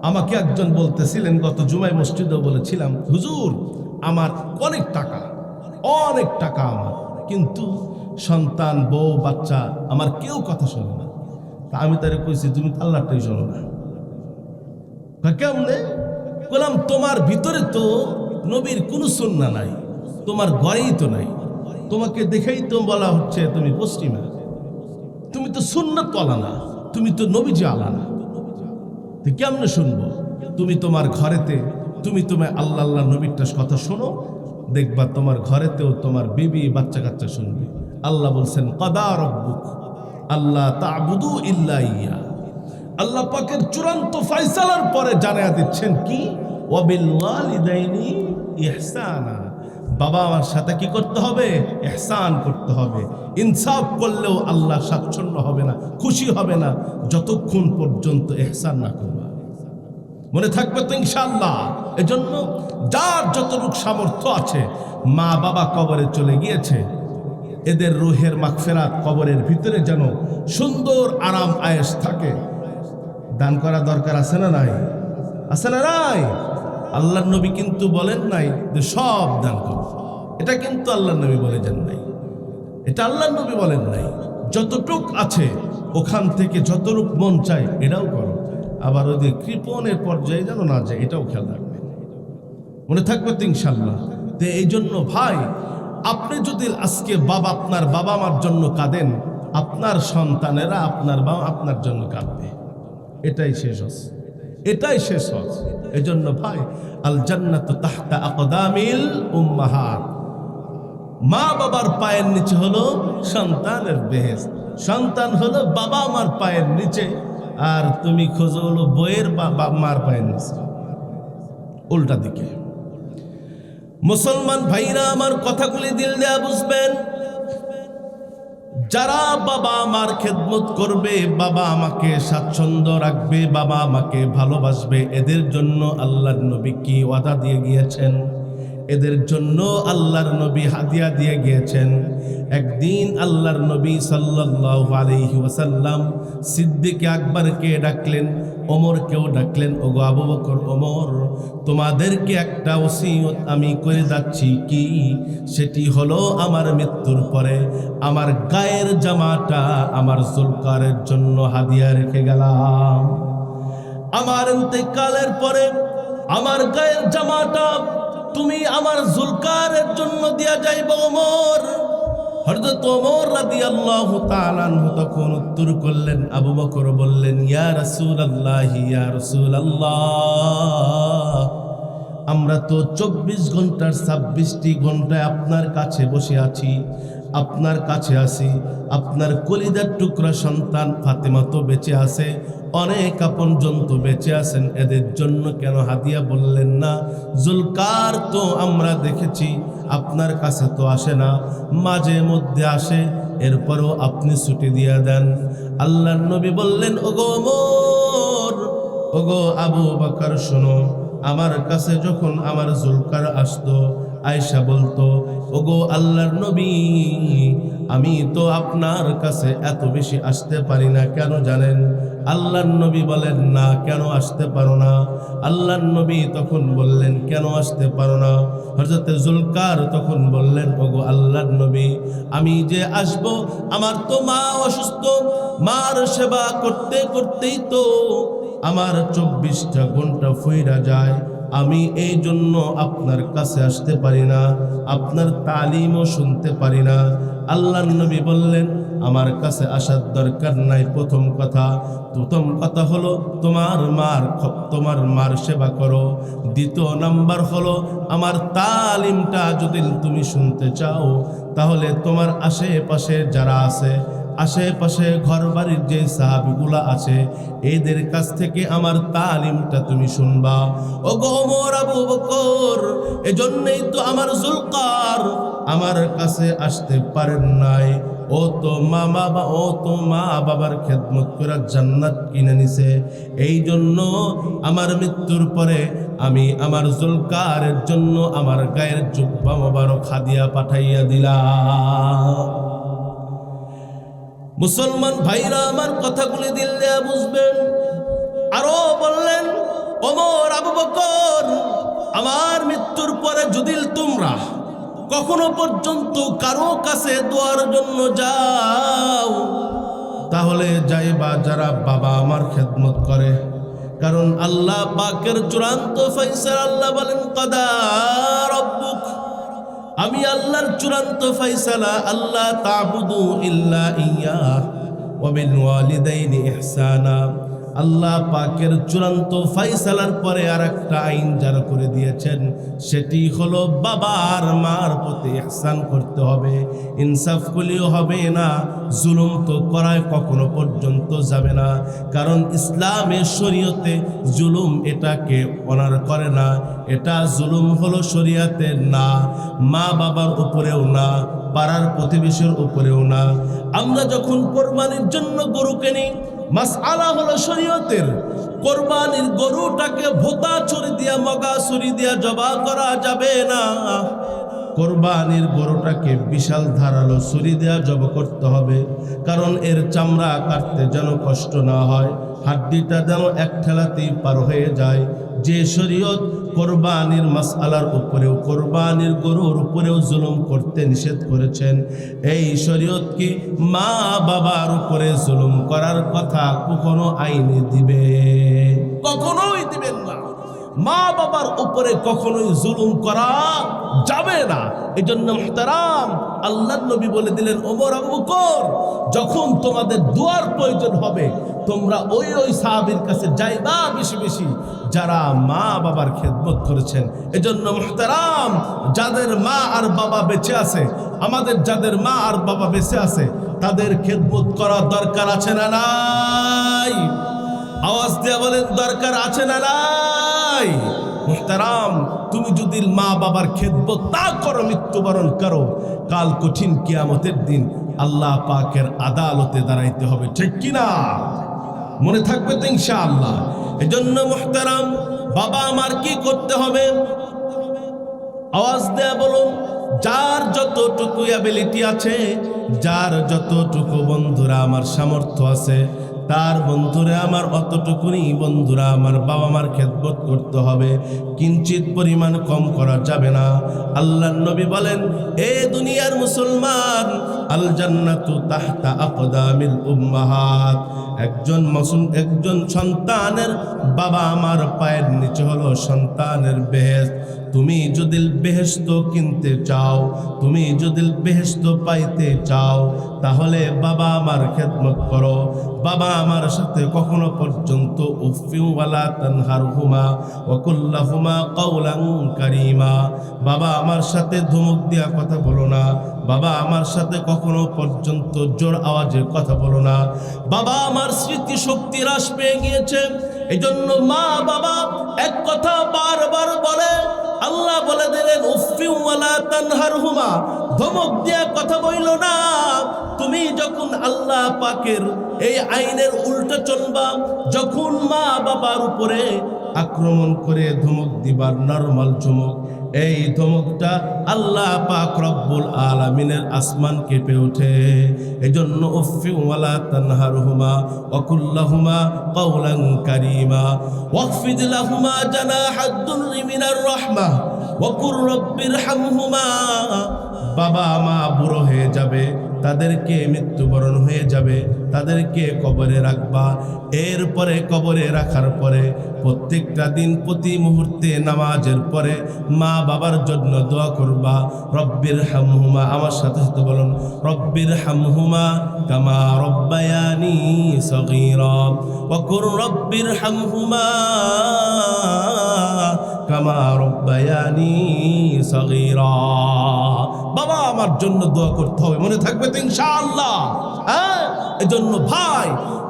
আমাকে একজন বলতেছিলেন, গত জুমায় মসজিদেও বলেছিলাম, হুজুর আমার অনেক টাকা আমার, কিন্তু সন্তান বউ বাচ্চা আমার কেউ কথা শোনে না। তা আমি তারে কইছি, তুমি তো আল্লাহটাই শোনো না। কেমনে? বললাম, তোমার ভিতরে তো নবীর কোনো সুন্নাহ নাই, তোমার ঘরেই তো নাই, তোমাকে দেখেই তো বলা হচ্ছে তুমি পশ্চিমা, তুমি তো সুন্নাত ওয়ালা না, তুমি তো নবীজি আলা না। কেমনে শুনবো? তুমি তোমার ঘরেতে তুমি আল্লাহ নবীরটা কথা শোনো, দেখবা তোমার ঘরেতেও তোমার বিবি বাচ্চা কাচ্চা শুনবে। আল্লাহ বলছেন, কাদা রব্বুক আল্লাহ তা'বুদু ইল্লা ইয়্যা। আল্লাহ পাকের চূড়ান্ত ফয়সালার পরে জানায়া দিচ্ছেন কি, ওয়াবিল ওয়ালিদাইনি ইহসানা, বাবা আমার সাথে কি করতে হবে? ইহসান করতে হবে। ইনসাফ করলেও আল্লাহ স্বাচ্ছন্দ্য হবে না, খুশি হবে না যতক্ষণ পর্যন্ত ইহসান না করবা। মনে থাকবে তো ইনশাআল্লাহ। এজন্য যার যতটুকু সামর্থ্য আছে, মা বাবা কবরে চলে গিয়েছে, এদের রুহের মাগফিরাত কবরের ভিতরে যেন সুন্দর আরাম আয়েশ থাকে, দান করা দরকার আছে না নাই? আছে না নাই? আল্লাহর নবী কিন্তু বলেন নাই যে সব দান করো, এটা কিন্তু আল্লাহর নবী বলে যান নাই, এটা আল্লাহর নবী বলেন নাই। যতটুক আছে ওখান থেকে যতটুক মন চায় এটাও করো, আবার ওই যে কৃপণের পর্যায়ে যেন না যায়, এটাও খেয়াল রাখবেন। মনে থাকবে তো ইনশাআল্লাহ। তো এই জন্য ভাই, আপনি যদি আজকে আপনার বাবা মার জন্য কাঁদেন, আপনার সন্তানেরা আপনার জন্য কাঁদবে। এটাই শেষ হচ্ছে, এটাই শেষ হচ্ছে। এই জন্য ভাই, আল জান্নাতু তাহতা আকদামিল উম্মাহাত, মা বাবার পায়ের নিচে হলো সন্তানের বেহেশত। সন্তান হলো বাবা মার পায়ের নিচে, আর তুমি খোঁজো হলো বইয়ের মার পায়ের নিচে, উল্টা দিকে। মুসলমান ভাইরা আমার কথাগুলি দিল দেয়া বুঝবেন। যারা বাবা আমার খেদমত করবে, বাবা আমাকে স্বাচ্ছন্দ্য রাখবে, বাবা আমাকে ভালোবাসবে, এদের জন্য আল্লাহর নবী কি ওয়াদা দিয়ে গিয়েছেন, এদের জন্য আল্লাহর নবী হাদিয়া দিয়ে গিয়েছেন। একদিন আল্লাহর নবী সাল্লাল্লাহু আলাইহি ওয়াসাল্লাম সিদ্দিক আকবরকে ডাকলেন, ওমরকেও ডাকলেন, ওগো আবু বকর, ওমর, তোমাদেরকে একটা ওসিয়ত আমি করে যাচ্ছি। কি? সেটি হলো আমার মৃত্যুর পরে আমার গায়ের জামাটা আমার জুলকারের জন্য হাদিয়া রেখে গেলাম। আমার ইন্তেকালের পরে আমার গায়ের জামাটা তুমি আমার জুলকারের জন্য দিয়া যাইবা ওমর। হযরত ওমর রাদিয়াল্লাহু তাআলা আনহু তখন উত্তর করলেন, আবু বকর বললেন, ইয়া রাসূলুল্লাহ, ইয়া রাসূলুল্লাহ, আমরা তো 24 ঘন্টার 26টি ঘন্টায় আপনার কাছে বসে আছি, আপনার কাছে আছি। আপনার কলিজার টুকরা সন্তান ফাতেমা তো বেঁচে আছে, অনেক আপনজন তো বেঁচে আছেন, এদের জন্য কেন হাদিয়া বললেন না? জুলকার তো আমরা দেখেছি আপনার কাছে তো আসে না, মাঝে মধ্যে আসে, এরপরও আপনি ছুটি দিয়ে দেন। আল্লাহর নবী বললেন, ওগো ওমর, ওগো আবু বকর, শোনো, আমার কাছে যখন আমার জুলকার আসতো, আয়েশা বলতো, ওগো আল্লাহর নবী, আমি তো আপনার কাছে এত বেশি আসতে পারি না, কেন জানেন? আল্লাহর নবী বলেন, না, কেন আসতে পারো না? আল্লাহর নবী তখন বললেন, কেন আসতে পারো না? হযরতে জুলকার তখন বললেন, ওগো আল্লাহর নবী, আমি যে আসব, আমার তো মা অসুস্থ, মার সেবা করতে করতেই তো আমার 24টা ঘন্টা ফুইরা যায়, আমি এই জন্য আপনার কাছে আসতে পারি না, আপনার তালিমও শুনতে পারি না। আল্লাহর নবী বললেন, আমার কাছে আসার দরকার নাই। প্রথম কথা হলো তোমার মার সেবা করো। দ্বিতীয় নাম্বার হলো, আমার তালিমটা যদি তুমি শুনতে চাও, তাহলে তোমার আশেপাশে যারা আছে, আশেপাশে ঘর বাড়ির যে সাহাবীগুলা আছে, এদের কাছ থেকে আমার তালিমটা তুমি শুনবা। ওগো ওমর, আবু বকর, এজন্যই তো আমার জুলকার আমার কাছে আসতে পারেন নাই। ও তো মা বাবার খেদমত করে জান্নাত কিনে নিছে, এই জন্য আমার মৃত্যুর পরে আমি আমার জুলকারের জন্য আমার গায়ের জুব্বা মোবারক হাদিয়া পাঠাইয়া দিলাম। মুসলমান ভাইরা আমার কথাগুলি দিল দেয়া বুঝবেন। আরো বললেন, আমার মৃত্যুর পরে যদি তোমরা কখনো পর্যন্ত কারো কাছে দোয়ার জন্য যাও, তাহলে যাইবা যারা বাবা আমার খেদমত করে। কারণ আল্লাহ পাকের চূড়ান্ত ফয়সালা, আল্লাহ বলেন কাদা রাব্বুক, আমি আল্লাহর চূড়ান্ত ফয়সালা, আল্লাহ তা'বুদু ইল্লা ইয়্যাহ ওয়া বিল ওয়ালিদাইনি ইহসানা। আল্লাহ পাকের চূড়ান্ত ফয়সালার পরে আরেকটা আইন জারি করে দিয়েছেন, সেটি হলো বাবার মার প্রতি ইহসান করতে হবে। ইনসাফ করলেও হবে না, জুলুম তো করায় কখনো পর্যন্ত যাবে না। কারণ ইসলামের শরীয়তে জুলুম এটাকে অনার করে না। এটা জুলুম হলো শরীয়তের না, মা বাবার উপরেও না, পাড়ার প্রতিবেশীর উপরেও না। আমরা যখন কোরবানির জন্য গরু কিনি, মাসআলা হলো শরীয়তের, কোরবানির গরুটাকে ভোতা ছুরি দিয়া, মগা ছুরি দিয়া জবাই করা যাবে না। কোরবানির গরুটাকে বিশাল ধারালো ছুরি দিয়া জবাই করতে হবে। কারণ এর চামড়া কাটতে যেন কষ্ট না হয়, হাড্ডিটা যেন এক ঠেলাতেই পার হয়ে যায়। যে শরীয়ত কোরবানির মাসআলার উপরেও, কোরবানির গরুর উপরেও জুলুম করতে নিষেধ করেছেন, এই শরীয়ত কি মা বাবার উপরে জুলুম করার কথা কখনো আইনে দিবে? কখনোই দিবেন না। মা বাবার উপরে কখনোই জুলুম করা যাবে না। এজন্য মুহতারাম আল্লাহর নবী বলে দিলেন, ওমর, আবু বকর, যখন তোমাদের দোয়ার প্রয়োজন হবে তোমরা ওই সাহাবীর কাছে যাইবা বেশি বেশি, যারা মা বাবার খেদমত করেছেন। এজন্য মুহতারাম যাদের মা আর বাবা বেঁচে আছে, আমাদের যাদের মা আর বাবা বেঁচে আছে, তাদের খেদমত করা দরকার আছে না নাই? আওয়াজ দিয়ে বলেন, দরকার আছে না নাই? মুহতারাম, তুমি যদি মা বাবার খেদমত না করো, মৃত্যুবরণ করো, কাল কঠিন কিয়ামতের দিন আল্লাহ পাকের আদালতে দাঁড়াইতে হবে, ঠিক কিনা? মনে থাকবে তো ইনশাআল্লাহ। এজন্য মুহতারাম বাবা আমার কি করতে হবে? আওয়াজ দেয়া বলুন, যার যতটুকু অ্যাবিলিটি আছে, যার যতটুকু বন্ধুরা আমার সামর্থ্য আছে, তার বন্ধুরা আমার অতটুকুনি বন্ধুরা আমার বাবা মার খেদমত করতে হবে, কিঞ্চিত পরিমাণ কম করা যাবে না। আল্লাহর নবী বলেন, এ দুনিয়ার মুসলমান, আল জান্নাতু তাহতা আকদামিল উম্মাহাত, একজন সন্তানের বাবা আমার পায়ের নিচে হলো সন্তানের বেহেশত। তুমি যদি বেহেশত কিনতে চাও, তুমি যদি বেহেশত পাইতে চাও, তাহলে বাবা আমার খেদমত করো। বাবা আমার সাথে কখনো পর্যন্ত উফিউ ওয়ালা তানহারহুমা ওয়া কুল্লাহুমা কাওলান কারীমা, বাবা আমার সাথে ধমক দিয়া কথা বলো না। বাবা আমার সাথে কখনো পর্যন্ত জোর আওয়াজে কথা বলো না। বাবা আমার স্মৃতি শক্তি হ্রাস পেয়ে গিয়েছে, এজন্য মা বাবা এক কথা বারবার বলে। আল্লাহ বলে দিলেন, উফিউ ওয়ালা তানহারহুমা, ধমক দিয়া কথা বইলো না। তুমি যখন আল্লাহ পাকের এই আইনের উল্টো চলবা, যখন মা বাবার উপরে আক্রমণ করে ধমক দিবার নরমাল ধমক, এই ধমকটা আল্লাহ পাক রব্বুল আলামিনের আসমান কেঁপে ওঠে। এজন্য উফিউ ওয়ালা তানহারহুমা ওয়া কুল্লাহুমা কাওলান কারীমা ওয়াখফিদ লাহুমা জানাহাদ দুররি মিনার রাহমাহ ওয়া কুর রাব্বিরহামহুমা। বাবা মা বুড়ো হয়ে যাবে, তাদেরকে মৃত্যুবরণ হয়ে যাবে, তাদেরকে কবরে রাখবা। এরপরে কবরে রাখার পরে প্রত্যেকটা দিন প্রতি মুহূর্তে নামাজের পরে মা বাবার জন্য দোয়া করবা, রব্বির হামহুমা। আমার সাথে সাথে বলুন, রব্বির হামহুমা কামা রব্বায়ানি সগীরা ওয়া কুর রব্বির হামহুমা কামা রব্বায়ানি সগীরা। বাবা আমার জন্য দোয়া করতে হবে, মনে থাকবে তো ইনশাআল্লাহ? হ্যাঁ, এজন্য ভাই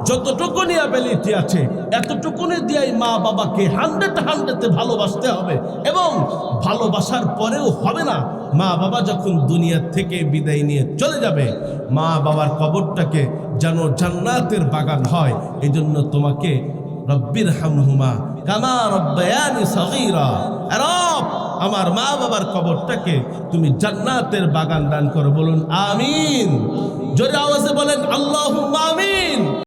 যতটুকুনি অ্যাবিলিটি আছে এতটুকুনি দিয়েই মা বাবাকে 100 ভালোবাসতে হবে। এবং ভালোবাসার পরেও হবে না, মা বাবা যখন দুনিয়া থেকে বিদায় নিয়ে চলে যাবে, মা বাবার কবরটাকে যেন জান্নাতের বাগান হয়। এজন্য তোমাকে রব্বির হামহুমা কামা রব্বায়ানি সগীরা, রব আমার মা বাবার কবরটাকে তুমি জান্নাতের বাগান দান করো। বলুন আমিন। জোরে আওয়াজে বলেন আল্লাহুম্মা আমিন।